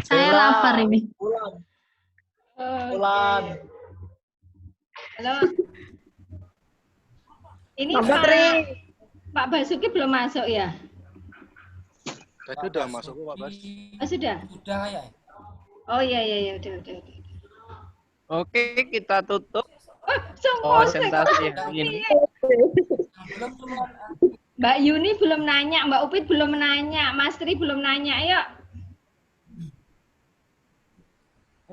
[SPEAKER 7] Saya lapar ini.
[SPEAKER 8] Bulan.
[SPEAKER 1] Halo. Ini Pak Basuki belum masuk ya?
[SPEAKER 3] Tadi udah masuk Pak Bas.
[SPEAKER 1] Oh, sudah?
[SPEAKER 9] Sudah ya.
[SPEAKER 1] Oh iya udah.
[SPEAKER 5] Oke, kita tutup
[SPEAKER 1] Presentasi
[SPEAKER 5] ini.
[SPEAKER 1] Mbak Yuni belum nanya, Mbak Upit belum nanya, Mas Tri belum nanya, ayo.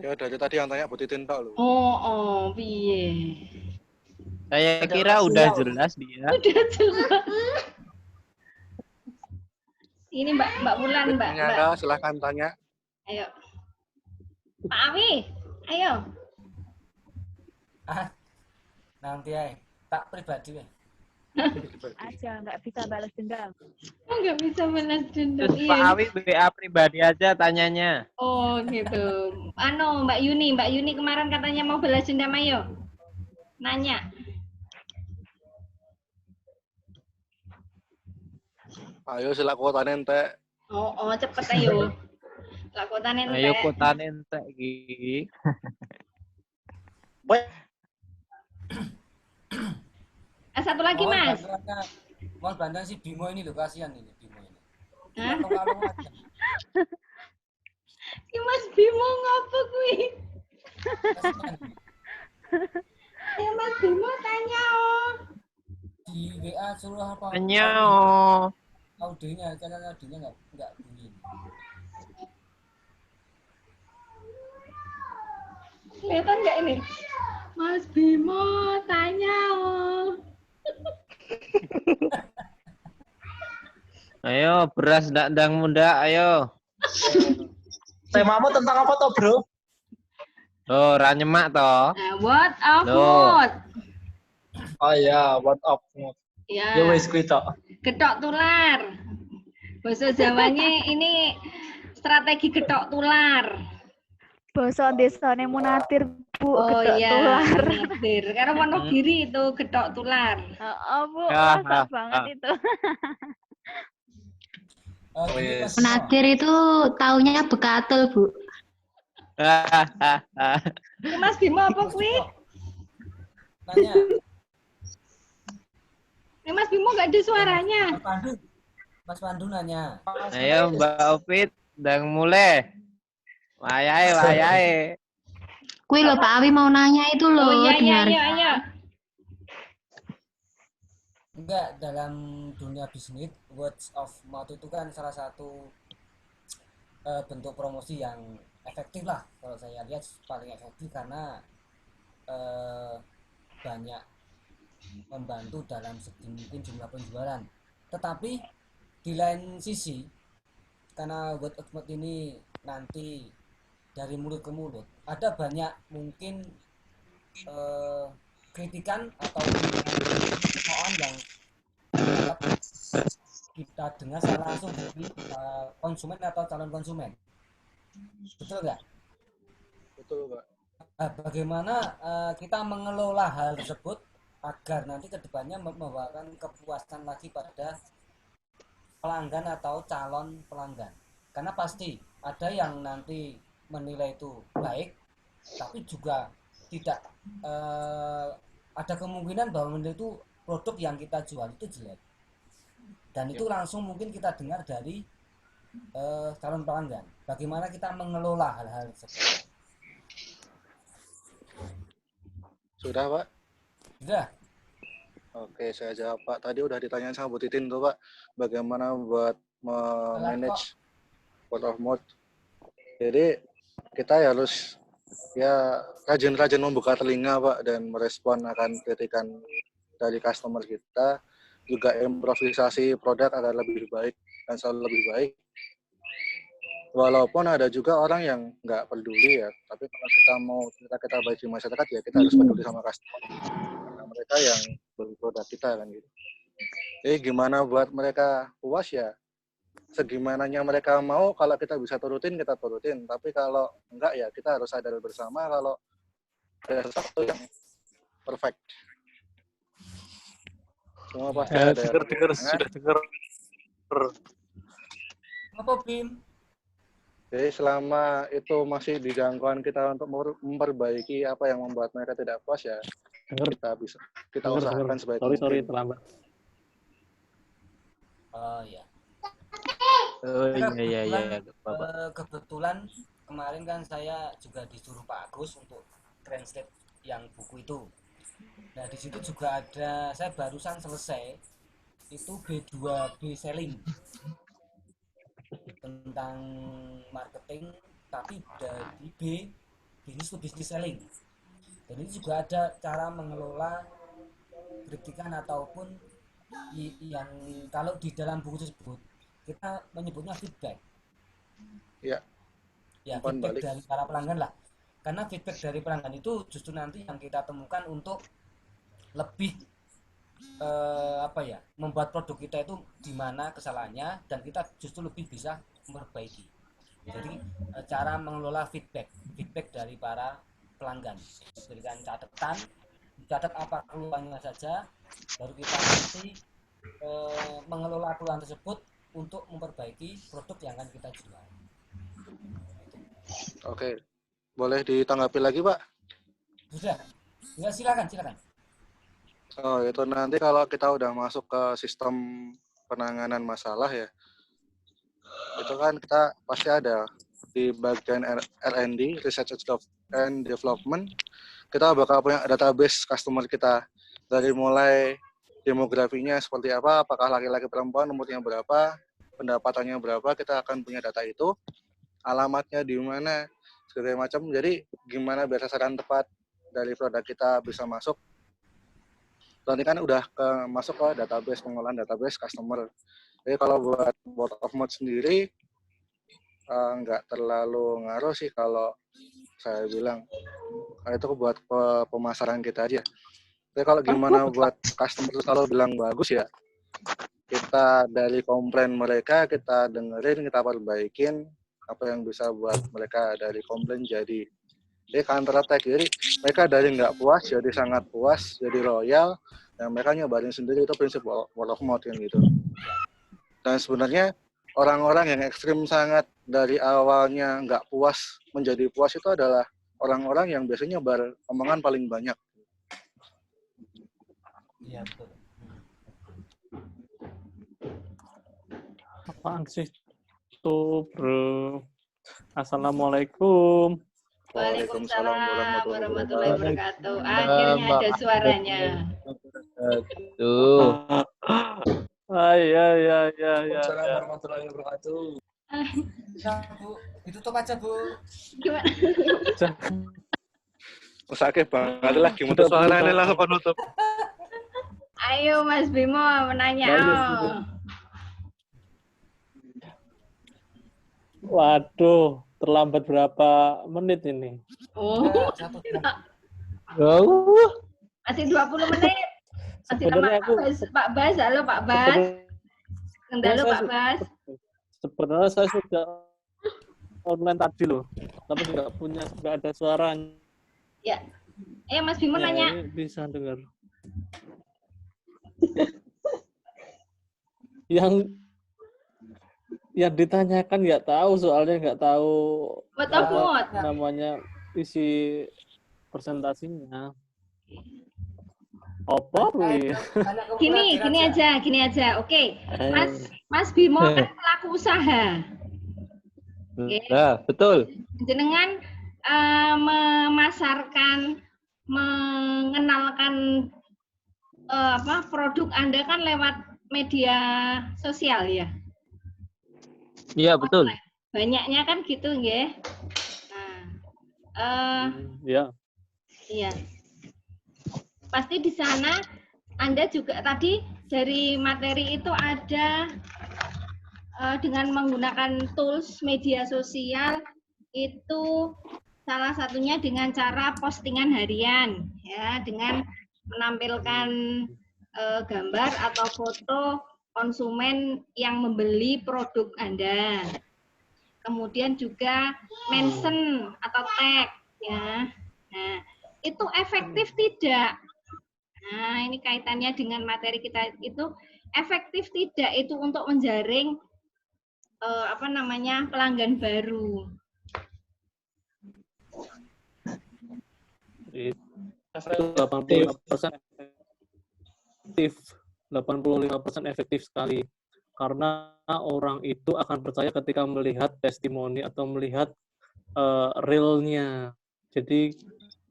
[SPEAKER 3] Ya dari tadi yang tanya Bu Titin tok lho.
[SPEAKER 1] Oh, piye.
[SPEAKER 5] Saya kira udah jelas dia.
[SPEAKER 1] Udah jelas. Ini Mbak Wulan, Mbak.
[SPEAKER 3] Silahkan tanya.
[SPEAKER 1] Ayo. Pak Awi, ayo.
[SPEAKER 9] Nanti ya, tak pribadi ya.
[SPEAKER 10] Aja nggak bisa balas dendam.
[SPEAKER 1] Oh, nggak bisa balas dendam.
[SPEAKER 5] Terus Pak Awi WA pribadi aja tanyanya.
[SPEAKER 1] Oh gitu. Mbak Yuni kemarin katanya mau balas dendam, ayo. Nanya.
[SPEAKER 3] Ayo sila kotane entek.
[SPEAKER 1] Oh cepet ayo. Lakotane entek.
[SPEAKER 5] Ayo kotane entek iki.
[SPEAKER 1] Satu lagi Mas.
[SPEAKER 9] Mohon bantuan si Bimo ini loh, kasihan ini Bimo ini.
[SPEAKER 1] Hah? Si Mas Bimo ngapa kuwi? Ya Mas Bimo tanya
[SPEAKER 9] Di WA suruh apa?
[SPEAKER 5] Tanya
[SPEAKER 9] Audionya, karena audionya nggak bunyi.
[SPEAKER 1] Kelihatan nggak ini? Mas Bimo tanya
[SPEAKER 5] Ayo, beras ndang muda, ayo.
[SPEAKER 8] Temamu tentang apa toh, Bro?
[SPEAKER 5] Oh, ra nyemak toh.
[SPEAKER 1] Word of mouth.
[SPEAKER 8] Oh ya, word of mouth.
[SPEAKER 1] Ya.
[SPEAKER 8] Ya wis kuwi tok.
[SPEAKER 1] Getok tular. Bahasa Jawanya ini strategi getok tular.
[SPEAKER 10] Basa desane Munatir, Bu,
[SPEAKER 1] Oh
[SPEAKER 10] getok
[SPEAKER 1] iya,
[SPEAKER 10] tular.
[SPEAKER 1] Munatir. Karena Wonogiri itu getok tular.
[SPEAKER 10] Oh, Bu,
[SPEAKER 5] Ya,
[SPEAKER 10] masa banget itu.
[SPEAKER 7] Munatir itu taunya bekatul, Bu.
[SPEAKER 1] Mas Bimo apa kuwi?
[SPEAKER 9] Tanya.
[SPEAKER 1] Mas Bimo nggak ada suaranya.
[SPEAKER 9] Mas Pandu nanya.
[SPEAKER 5] Ayo Mbak Opit, ndang mulai. Wayahe.
[SPEAKER 7] Kuwi lho Pak Awi mau nanya itu loh.
[SPEAKER 1] Oh iya,
[SPEAKER 7] dengar.
[SPEAKER 1] ayo.
[SPEAKER 9] Enggak, dalam dunia bisnis, words of mouth itu kan salah satu bentuk promosi yang efektif lah. Kalau saya lihat paling efektif karena banyak membantu dalam segi mungkin jumlah penjualan. Tetapi di lain sisi, karena word of mouth ini nanti dari mulut ke mulut, ada banyak mungkin kritikan atau omongan yang kita dengar secara langsung dari konsumen atau calon konsumen. Betul nggak?
[SPEAKER 3] Betul, Pak.
[SPEAKER 9] Bagaimana kita mengelola hal tersebut agar nanti kedepannya membawakan kepuasan lagi pada pelanggan atau calon pelanggan. Karena pasti ada yang nanti menilai itu baik, tapi juga tidak ada kemungkinan bahwa menilai itu produk yang kita jual itu jelek. Dan itu langsung mungkin kita dengar dari calon pelanggan. Bagaimana kita mengelola hal-hal tersebut.
[SPEAKER 3] Sudah, Pak?
[SPEAKER 9] Sudah.
[SPEAKER 3] Oke, saya jawab Pak. Tadi udah ditanyain sama Bu Titin tuh Pak, bagaimana buat manage word of mouth. Jadi kita harus ya rajin-rajin membuka telinga Pak dan merespon akan kritikan dari customer kita, juga improvisasi produk agar lebih baik dan selalu lebih baik. Walaupun ada juga orang yang nggak peduli ya, tapi kalau kita mau kita baik di masyarakat ya kita harus peduli sama customer. Karena mereka yang beli produk kita kan gitu. Jadi gimana buat mereka puas ya, segimananya mereka mau, kalau kita bisa turutin, kita turutin. Tapi kalau enggak ya kita harus sadar bersama kalau ada sesuatu yang perfect. Semua pasti ada
[SPEAKER 11] dengar sudah dengar.
[SPEAKER 9] Apa Bim?
[SPEAKER 3] Jadi selama itu masih di jangkauan kita untuk memperbaiki apa yang membuat mereka tidak puas ya, kita usahakan sebaik mungkin.
[SPEAKER 11] Sorry terlambat.
[SPEAKER 9] Oh ya.
[SPEAKER 5] Oh iya.
[SPEAKER 9] Kebetulan kemarin kan saya juga disuruh Pak Agus untuk translate yang buku itu. Nah di situ juga ada, saya barusan selesai itu B2B selling tentang marketing, tapi dari business to business selling. Dan itu juga ada cara mengelola kritikan ataupun yang kalau di dalam buku tersebut kita menyebutnya feedback.
[SPEAKER 3] Ya.
[SPEAKER 9] Ya, feedback dari para pelanggan lah. Karena feedback dari pelanggan itu justru nanti yang kita temukan untuk lebih membuat produk kita itu di mana kesalahannya dan kita justru lebih bisa memperbaiki. Jadi cara mengelola feedback dari para pelanggan, berikan catatan, catat apa keluhannya saja, baru kita nanti mengelola keluhan tersebut untuk memperbaiki produk yang akan kita jual.
[SPEAKER 3] Oke, boleh ditanggapi lagi Pak?
[SPEAKER 9] Sudah, ya silakan.
[SPEAKER 3] Oh itu nanti kalau kita udah masuk ke sistem penanganan masalah ya, itu kan kita pasti ada di bagian R&D, Research and Development, kita bakal punya database customer kita dari mulai demografinya seperti apa, apakah laki-laki perempuan, umurnya berapa, pendapatannya berapa, kita akan punya data itu, alamatnya di mana, segala macam. Jadi gimana biar sasaran tepat dari produk kita bisa masuk. Nanti kan udah masuk ke database, pengolahan database customer. Jadi kalau buat word of mouth sendiri nggak terlalu ngaruh sih kalau saya bilang. Itu buat pemasaran kita aja. Tapi kalau gimana buat customer selalu bilang bagus ya, kita dari komplain mereka, kita dengerin, kita perbaikin apa yang bisa buat mereka dari komplain jadi counter attack. Jadi mereka dari nggak puas jadi sangat puas, jadi loyal, dan mereka nyobain sendiri. Itu prinsip word of mouth kan gitu. Dan sebenarnya orang-orang yang ekstrim sangat dari awalnya nggak puas menjadi puas itu adalah orang-orang yang biasanya nyebar omongan paling banyak.
[SPEAKER 9] Iya betul.
[SPEAKER 11] Apaan sih tuh bro? Assalamualaikum.
[SPEAKER 1] Waalaikumsalam warahmatullahi wabarakatuh. Akhirnya ada suaranya.
[SPEAKER 5] Tuh.
[SPEAKER 11] Ya.
[SPEAKER 8] Waalaikumsalam warahmatullahi wabarakatuh.
[SPEAKER 9] Bu, ditutup aja Bu.
[SPEAKER 1] Gimana?
[SPEAKER 3] Sakit banget lah, gimana suaranya lah penutup.
[SPEAKER 1] Ayo Mas Bimo menanya.
[SPEAKER 11] Waduh, terlambat berapa menit ini?
[SPEAKER 1] Oh, masih 20 menit. Masih lama Pak Bas, halo Pak Bas. Halo Pak Bas.
[SPEAKER 11] Sebenarnya saya sudah online tadi loh, tapi nggak ada suaranya.
[SPEAKER 1] Ya, Mas Bimo nanya.
[SPEAKER 11] Bisa dengar. yang ditanyakan nggak tahu, soalnya nggak tahu namanya isi presentasinya. Apa nih?
[SPEAKER 1] Gini aja. Oke. Mas Bimo kan pelaku usaha.
[SPEAKER 5] Nah, betul.
[SPEAKER 1] Jenengan memasarkan, mengenalkan produk Anda kan lewat media sosial ya.
[SPEAKER 5] Iya, betul.
[SPEAKER 1] Banyaknya kan gitu nggih. Nah,
[SPEAKER 11] Ya.
[SPEAKER 1] iya. Pasti di sana Anda juga tadi dari materi itu ada dengan menggunakan tools media sosial itu salah satunya dengan cara postingan harian ya, dengan menampilkan gambar atau foto konsumen yang membeli produk Anda. Kemudian juga mention atau tag ya. Nah, itu efektif tidak? Nah, ini kaitannya dengan materi kita itu efektif tidak itu untuk menjaring pelanggan baru.
[SPEAKER 11] 85% efektif, 85% efektif sekali. Karena orang itu akan percaya ketika melihat testimoni atau melihat realnya. Jadi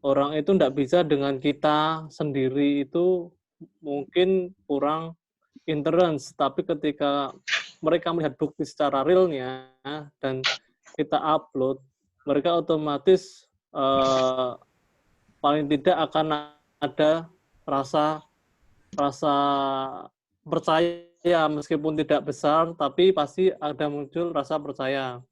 [SPEAKER 11] orang itu tidak bisa dengan kita sendiri itu mungkin kurang interest, tapi ketika mereka melihat bukti secara realnya dan kita upload, mereka otomatis paling tidak akan ada rasa percaya, meskipun tidak besar, tapi pasti ada muncul rasa percaya.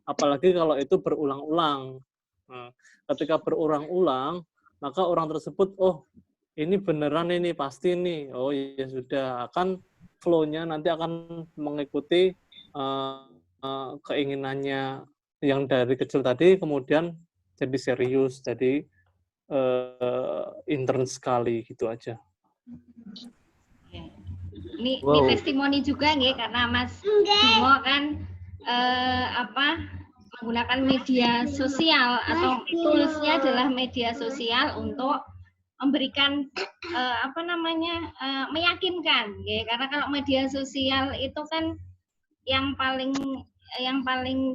[SPEAKER 11] Apalagi kalau itu berulang-ulang. Nah, ketika berulang-ulang, maka orang tersebut, oh ini beneran ini, pasti ini. Oh ya sudah, akan flow-nya nanti akan mengikuti keinginannya yang dari kecil tadi, kemudian jadi serius, jadi intern sekali, gitu aja.
[SPEAKER 1] Ini testimoni juga nggih, karena Mas Bimo kan menggunakan media sosial atau toolsnya adalah media sosial untuk memberikan meyakinkan, nggih. Karena kalau media sosial itu kan yang paling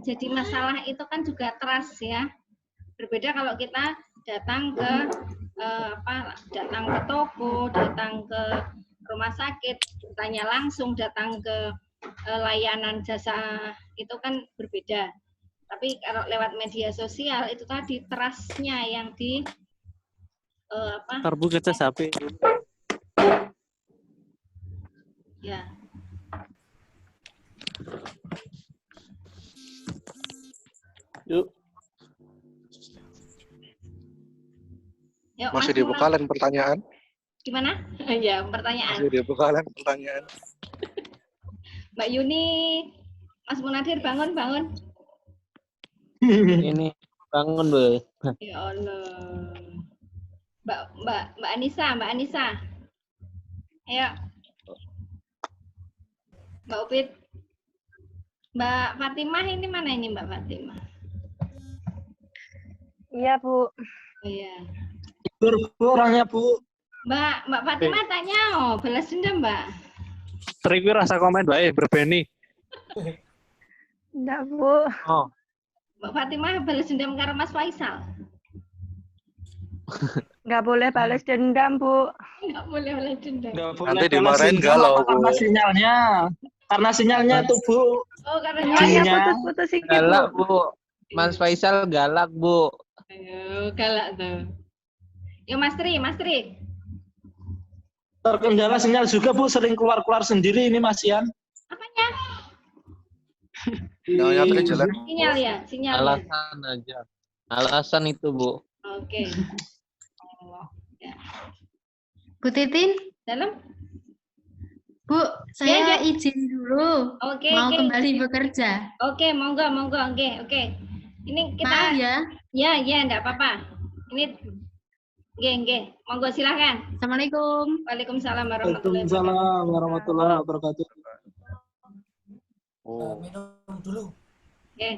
[SPEAKER 1] jadi masalah itu kan juga trust ya. Berbeda kalau kita datang ke toko, datang ke rumah sakit, bertanya langsung, datang ke layanan jasa itu kan berbeda. Tapi kalau lewat media sosial itu tadi trust-nya yang di
[SPEAKER 11] Karbu kaca sapi.
[SPEAKER 1] Ya.
[SPEAKER 11] Yuk.
[SPEAKER 3] Masih dibuka lain pertanyaan?
[SPEAKER 1] Gimana? Ya, pertanyaan.
[SPEAKER 3] Masih dibuka lain pertanyaan.
[SPEAKER 1] Mbak Yuni, Mas Munadir bangun.
[SPEAKER 5] Ini bangun, Bu.
[SPEAKER 1] Ya Allah. Mbak Anissa. Ayo. Mbak Upit. Mbak Fatimah ini mana ini Mbak Fatimah?
[SPEAKER 10] Iya, Bu.
[SPEAKER 1] Iya.
[SPEAKER 8] Bu, orangnya, Bu.
[SPEAKER 1] Mbak Fatimah tanya, balas dendam, Mbak.
[SPEAKER 11] Trik rasa komen baik, berbeni.
[SPEAKER 10] Enggak, Bu.
[SPEAKER 11] Oh.
[SPEAKER 1] Mbak Fatimah balas dendam karo Mas Faisal.
[SPEAKER 10] Nggak boleh balas dendam, Bu.
[SPEAKER 1] Nggak boleh balas dendam.
[SPEAKER 3] Nanti dimarahin galau, Bu.
[SPEAKER 8] Karena sinyalnya tuh, Bu.
[SPEAKER 1] Oh, karena
[SPEAKER 10] sinyalnya putus-putus sedikit, Bu.
[SPEAKER 5] Galak, Bu. Mas Faisal galak, Bu.
[SPEAKER 1] Ayo, galak tuh. Yuk, Mas Tri.
[SPEAKER 8] Terkendala sinyal juga, Bu. Sering keluar-keluar sendiri ini, Mas Ian.
[SPEAKER 1] Apanya?
[SPEAKER 3] Sinyalnya tadi jelek.
[SPEAKER 1] Sinyal ya, sinyal.
[SPEAKER 5] Alasan aja. Alasan itu, Bu.
[SPEAKER 1] Oke. Ya.
[SPEAKER 12] Bu Titin?
[SPEAKER 1] Dalam?
[SPEAKER 12] Bu, saya izin dulu.
[SPEAKER 1] Oke.
[SPEAKER 12] Mau kembali bekerja.
[SPEAKER 1] Oke, monggo. Oke. Ini kita.
[SPEAKER 12] Maaf ya.
[SPEAKER 1] Ya, enggak apa-apa. Ini Nggih. Monggo silakan.
[SPEAKER 12] Assalamualaikum.
[SPEAKER 1] Waalaikumsalam warahmatullahi wabarakatuh.
[SPEAKER 8] Waalaikumsalam warahmatullahi wabarakatuh.
[SPEAKER 9] Minum dulu.
[SPEAKER 1] Oke.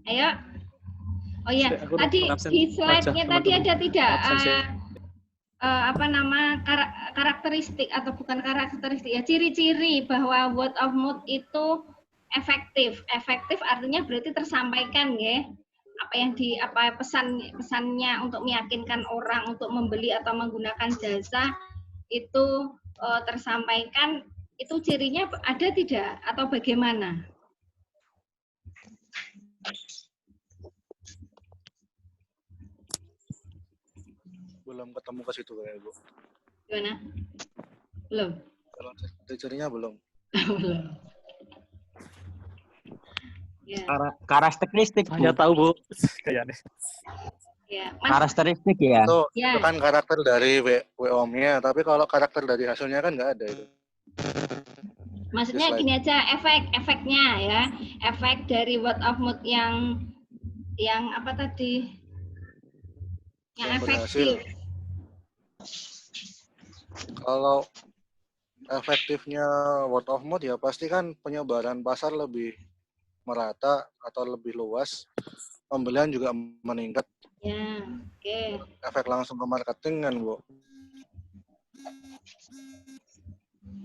[SPEAKER 1] Ayo. Oh ya, tadi di slide-nya tadi ada tidak karakteristik atau bukan karakteristik ya, ciri-ciri bahwa word of mouth itu efektif. Efektif artinya berarti tersampaikan ya. pesannya untuk meyakinkan orang untuk membeli atau menggunakan jasa itu tersampaikan, itu cirinya ada tidak atau bagaimana?
[SPEAKER 3] Belum ketemu ke situ kayak Bu.
[SPEAKER 1] Gimana? Belum.
[SPEAKER 3] Kalau cirinya belum.
[SPEAKER 1] Belum. Ya.
[SPEAKER 2] Karakteristik,
[SPEAKER 11] Hanya tahu Bu. Kayaknya.
[SPEAKER 1] Ya,
[SPEAKER 2] Karakteristik ya.
[SPEAKER 3] Itu kan karakter dari WOM-nya, tapi kalau karakter dari hasilnya kan nggak ada itu.
[SPEAKER 1] Maksudnya gini aja, efeknya ya, efek dari word of mouth yang apa tadi? Yang efektif.
[SPEAKER 3] Kalau efektifnya word of mouth ya pasti kan penyebaran pasar lebih merata atau lebih luas, pembelian juga meningkat.
[SPEAKER 1] Ya, oke.
[SPEAKER 3] Efek langsung ke marketing kan, Bu.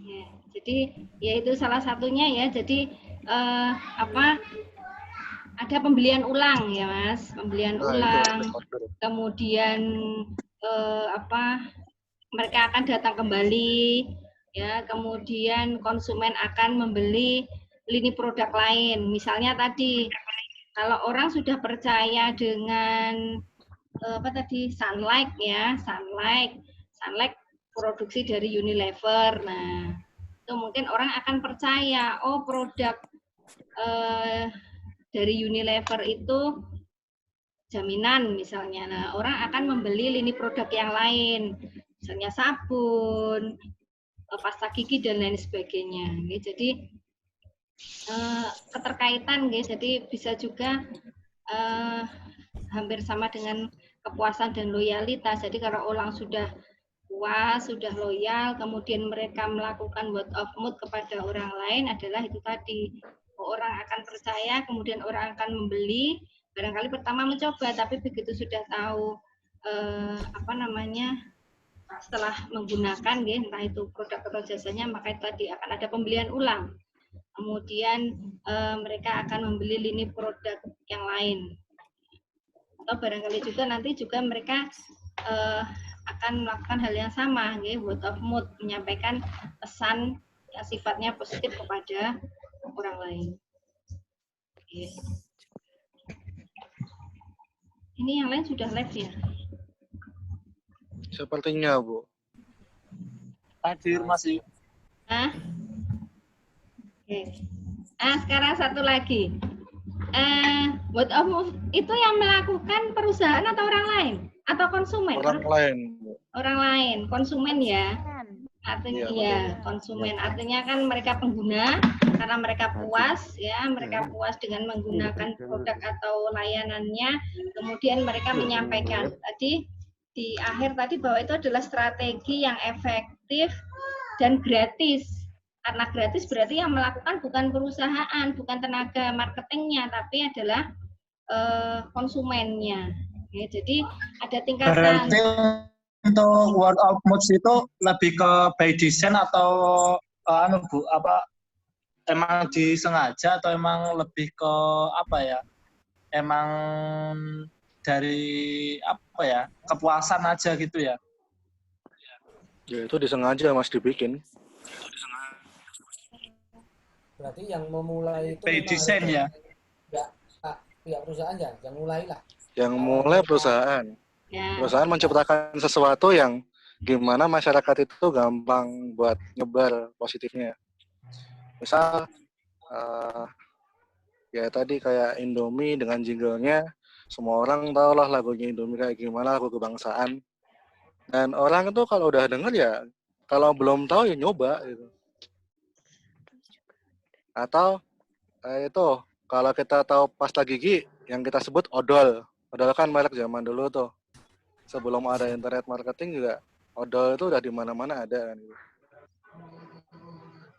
[SPEAKER 1] Ya, jadi ya itu salah satunya ya. Jadi ada pembelian ulang ya, Mas, pembelian ulang. Kemudian mereka akan datang kembali ya, kemudian konsumen akan membeli lini produk lain. Misalnya tadi kalau orang sudah percaya dengan Sunlight ya, Sunlight produksi dari Unilever. Nah, itu mungkin orang akan percaya, oh produk dari Unilever itu jaminan misalnya. Nah, orang akan membeli lini produk yang lain, misalnya sabun, pasta gigi dan lain sebagainya. Jadi keterkaitan, jadi bisa juga hampir sama dengan kepuasan dan loyalitas. Jadi kalau orang sudah puas, sudah loyal, kemudian mereka melakukan word of mouth kepada orang lain adalah itu tadi. Orang akan percaya, kemudian orang akan membeli. Barangkali pertama mencoba, tapi begitu sudah tahu setelah menggunakan, entah itu produk atau jasanya, maka tadi akan ada pembelian ulang. Kemudian mereka akan membeli lini produk yang lain. Atau barangkali juga nanti juga mereka akan melakukan hal yang sama, word of mouth, menyampaikan pesan yang sifatnya positif kepada orang lain. Ini yang lain sudah live ya?
[SPEAKER 3] Sepertinya, Bu.
[SPEAKER 8] Hadir masih.
[SPEAKER 1] Sekarang satu lagi. Word of mouth itu yang melakukan perusahaan atau orang lain? Atau konsumen?
[SPEAKER 3] Orang lain.
[SPEAKER 1] Orang lain, konsumen ya. Artinya ya, konsumen. Artinya kan mereka pengguna, karena mereka puas ya, mereka puas dengan menggunakan produk atau layanannya, kemudian mereka menyampaikan tadi di akhir tadi bahwa itu adalah strategi yang efektif dan gratis. Karena gratis berarti yang melakukan bukan perusahaan, bukan tenaga marketingnya, tapi adalah konsumennya. Ya, jadi ada tingkatan.
[SPEAKER 8] Berarti untuk word of mouth itu lebih ke by design atau Bu, emang disengaja atau emang lebih ke emang dari kepuasan aja gitu ya?
[SPEAKER 3] Ya itu disengaja Mas dibikin.
[SPEAKER 9] Berarti yang memulai itu
[SPEAKER 8] by design ya?
[SPEAKER 9] Pihak perusahaan ya, yang mulai lah.
[SPEAKER 3] Yang mulai perusahaan. Perusahaan menciptakan sesuatu yang gimana masyarakat itu gampang buat nyebar positifnya. Misal ya tadi kayak Indomie dengan jinglenya, semua orang tahu lah lagunya Indomie kayak gimana, lagu kebangsaan. Dan orang itu kalau udah denger ya, kalau belum tahu ya nyoba gitu. Atau itu kalau kita tahu pasta gigi yang kita sebut odol. Odol kan merek zaman dulu tuh. Sebelum ada internet marketing juga odol itu udah di mana-mana ada kan gitu.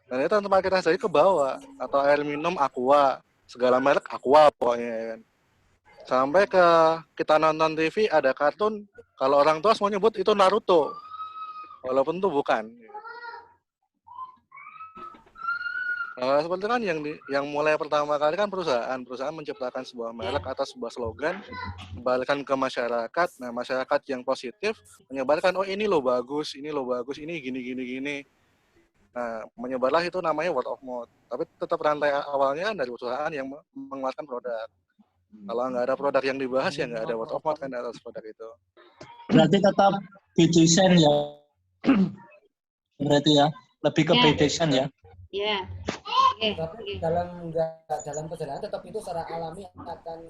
[SPEAKER 3] Dan itu tempat kita sendiri ke bawah, atau air minum Aqua, segala merek Aqua pokoknya kan. Sampai ke kita nonton TV ada kartun, kalau orang tua semua nyebut itu Naruto. Walaupun itu bukan. Seperti kan yang mulai pertama kali kan perusahaan menciptakan sebuah merek atau sebuah slogan, kembalikan ke masyarakat. Nah, masyarakat yang positif menyebarkan, oh ini loh bagus, ini gini. Nah, menyebarlah itu namanya word of mouth. Tapi tetap rantai awalnya dari perusahaan yang mengeluarkan produk. Kalau nggak ada produk yang dibahas ya nggak ada word of mouth kan atas produk itu.
[SPEAKER 8] Berarti tetap by design ya. Berarti ya, lebih ke by design ya.
[SPEAKER 1] Ya.
[SPEAKER 9] Tapi dalam perjalanan tetap itu secara alami akan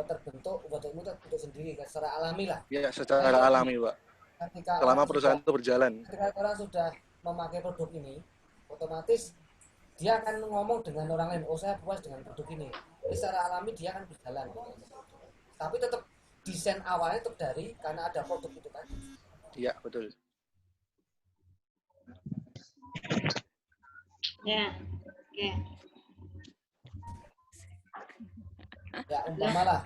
[SPEAKER 9] terbentuk word of mouth itu sendiri kan, secara alami lah.
[SPEAKER 3] Ya, secara alami, Pak. Selama perusahaan itu berjalan.
[SPEAKER 9] Ketika orang sudah memakai produk ini, otomatis dia akan ngomong dengan orang lain, oh saya puas dengan produk ini. Jadi secara alami dia akan berjalan. Tapi tetap desain awalnya tetap dari karena ada produk itu kan.
[SPEAKER 3] Iya, betul.
[SPEAKER 1] Ya, oke.
[SPEAKER 9] Ya, umpamalah.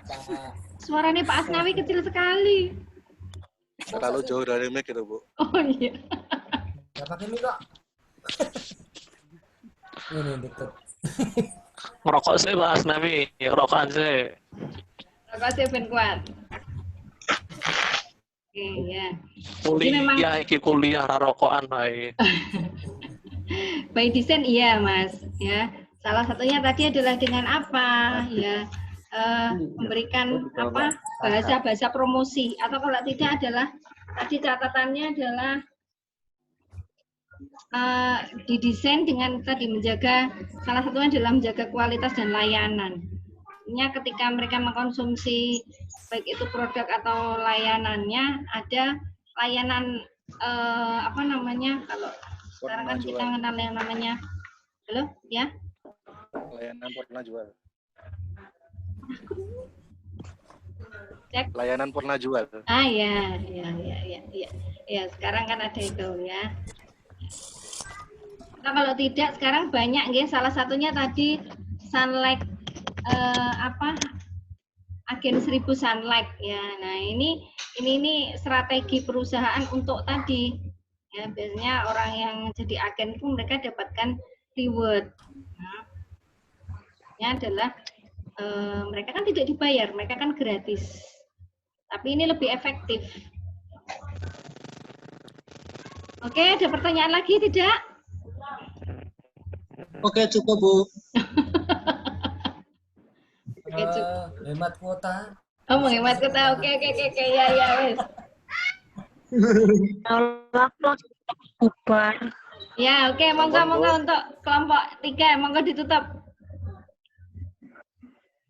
[SPEAKER 1] Suaranya Pak Asnawi kecil sekali.
[SPEAKER 3] Terlalu jauh dari mic itu, Bu.
[SPEAKER 1] Oh iya.
[SPEAKER 9] Ya pakai mic kok. Ini deket.
[SPEAKER 11] Ngerokok sih Pak Asnawi, rokokan sih.
[SPEAKER 1] Rokok sih ben kuat. Oke, ya.
[SPEAKER 11] Kuliah rokokan bae.
[SPEAKER 1] By design iya Mas, ya. Salah satunya tadi adalah dengan apa, ya, memberikan apa bahasa promosi, atau kalau tidak adalah tadi catatannya adalah didesain dengan tadi menjaga, salah satunya adalah menjaga kualitas dan layanan. Artinya ketika mereka mengkonsumsi baik itu produk atau layanannya, ada layanan apa namanya, kalau sekarang kan kita mengenal yang namanya, halo, ya?
[SPEAKER 3] Layanan purna jual.
[SPEAKER 1] Cek.
[SPEAKER 3] Layanan purna jual.
[SPEAKER 1] Ah ya. Ya, sekarang kan ada itu ya. Nah, kalau tidak sekarang banyak ya, salah satunya tadi Sunlight agen 1000 Sunlight ya. Nah, ini strategi perusahaan untuk tadi. Ya, biasanya orang yang jadi agen itu mereka dapatkan reward. Nah, ini adalah mereka kan tidak dibayar, mereka kan gratis. Tapi ini lebih efektif. Oke, ada pertanyaan lagi tidak?
[SPEAKER 8] Oke, cukup Bu.
[SPEAKER 9] Hemat kuota.
[SPEAKER 1] Oh, menghemat kuota. Oke, ya wes.
[SPEAKER 10] Bubar.
[SPEAKER 1] Ya, oke, monggo untuk kelompok 3, monggo ditutup.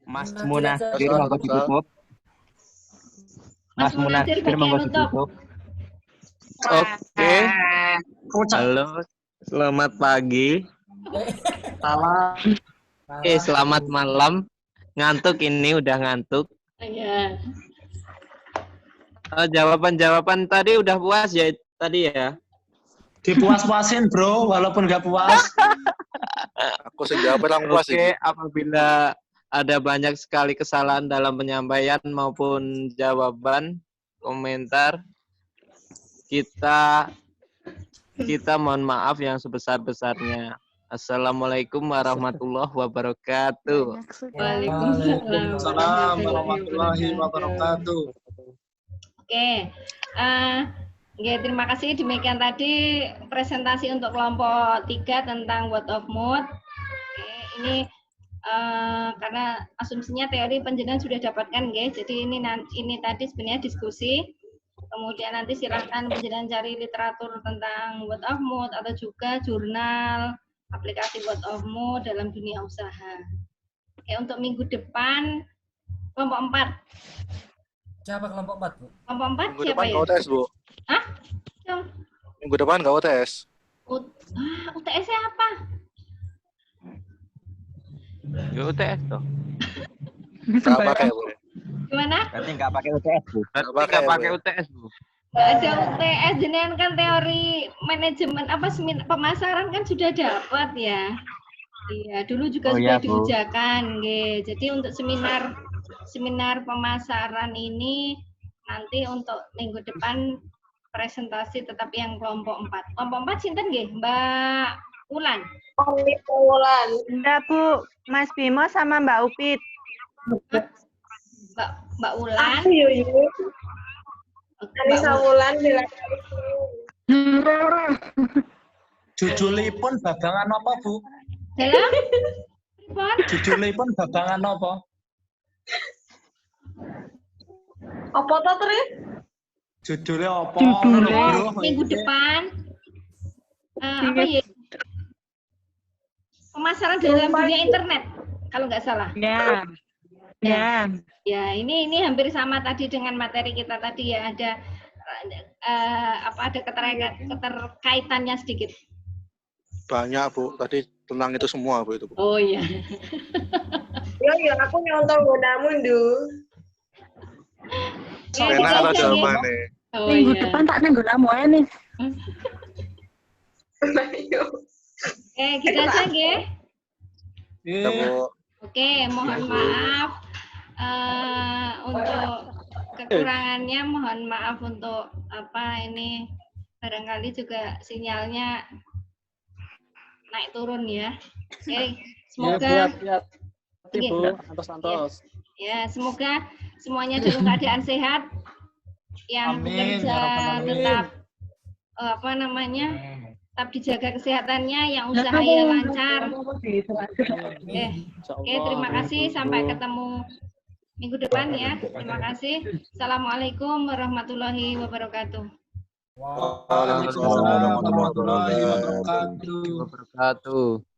[SPEAKER 2] Mas Munasir monggo ditutup. Mas Munasir monggo ditutup.
[SPEAKER 5] Oke. Halo, selamat pagi. Salam. Selamat malam. Ngantuk ini, udah ngantuk.
[SPEAKER 1] Iya.
[SPEAKER 5] Jawaban-jawaban tadi udah puas ya tadi ya?
[SPEAKER 8] Dipuas-puasin bro, walaupun nggak puas.
[SPEAKER 3] Aku sejawab orang puas.
[SPEAKER 5] Oke, apabila ada banyak sekali kesalahan dalam penyampaian maupun jawaban, komentar, kita mohon maaf yang sebesar-besarnya. Assalamualaikum warahmatullahi wabarakatuh.
[SPEAKER 8] Waalaikumsalam warahmatullahi wabarakatuh.
[SPEAKER 1] Oke, ya, terima kasih. Demikian tadi presentasi untuk kelompok 3 tentang word of mouth. Oke, ini karena asumsinya teori penjenengan sudah dapatkan, ya. Jadi ini tadi sebenarnya diskusi. Kemudian nanti silahkan penjenengan cari literatur tentang word of mouth atau juga jurnal aplikasi word of mouth dalam dunia usaha. Oke, untuk minggu depan kelompok 4.
[SPEAKER 9] Siapa kelompok 4, Bu?
[SPEAKER 1] Kelompok 4
[SPEAKER 3] Minggu
[SPEAKER 1] siapa
[SPEAKER 3] depan
[SPEAKER 1] ya?
[SPEAKER 3] nggak UTS, Bu.
[SPEAKER 1] Hah?
[SPEAKER 3] Minggu depan nggak UTS.
[SPEAKER 1] UTS-nya apa?
[SPEAKER 5] Ya UTS toh.
[SPEAKER 3] Nggak pakai, Bu.
[SPEAKER 1] Gimana?
[SPEAKER 2] Berarti nggak pakai UTS, Bu.
[SPEAKER 5] Berarti nggak pakai UTS, Bu.
[SPEAKER 1] Nggak ada UTS, jenengan kan teori manajemen pemasaran kan sudah dapat ya. Iya, dulu juga sudah diujakan, nggih. Jadi untuk seminar pemasaran ini nanti untuk minggu depan presentasi tetap yang kelompok 4. Kelompok 4 sinten nggih, Mbak Ulan.
[SPEAKER 10] Wulan. Enggak, Bu. Mas Bimo sama Mbak Upit.
[SPEAKER 1] Mbak Ulan.
[SPEAKER 10] Aku Yuyu. Anissa Wulan bilang.
[SPEAKER 8] Jujulipun babangan apa, Bu?
[SPEAKER 1] Dalam?
[SPEAKER 8] Jujulipun babangan apa?
[SPEAKER 10] Apa to, Tri?
[SPEAKER 8] Judulnya apa?
[SPEAKER 1] Minggu depan. Apa ya? Pemasaran dalam dunia internet, kalau nggak salah.
[SPEAKER 10] Ya. Ya.
[SPEAKER 1] Ya, ini hampir sama tadi dengan materi kita tadi ya, ada ada keterkaitannya sedikit.
[SPEAKER 3] Banyak, Bu. Tadi tentang itu semua, Bu, itu, Bu.
[SPEAKER 1] Oh iya.
[SPEAKER 10] Ya, aku nyontoh godamu, Du.
[SPEAKER 3] Enak kalau jawabannya.
[SPEAKER 1] Oh,
[SPEAKER 10] Minggu
[SPEAKER 1] iya.
[SPEAKER 10] depan tak nenggo namu aja nih.
[SPEAKER 1] Gitu aja, nggih.
[SPEAKER 3] Ya, Bu.
[SPEAKER 1] Oke, mohon maaf untuk kekurangannya, mohon maaf untuk ini barangkali juga sinyalnya naik turun ya. Oke, semoga
[SPEAKER 11] Bu, antos-antos.
[SPEAKER 1] ya, semoga semuanya dalam keadaan sehat, yang bekerja tetap tetap dijaga kesehatannya, yang usahanya lancar. Oke, terima kasih, sampai ketemu minggu depan ya. Terima kasih. Assalamualaikum warahmatullahi wabarakatuh.
[SPEAKER 3] Waalaikumsalam warahmatullahi wabarakatuh.
[SPEAKER 5] Wabarakatuh.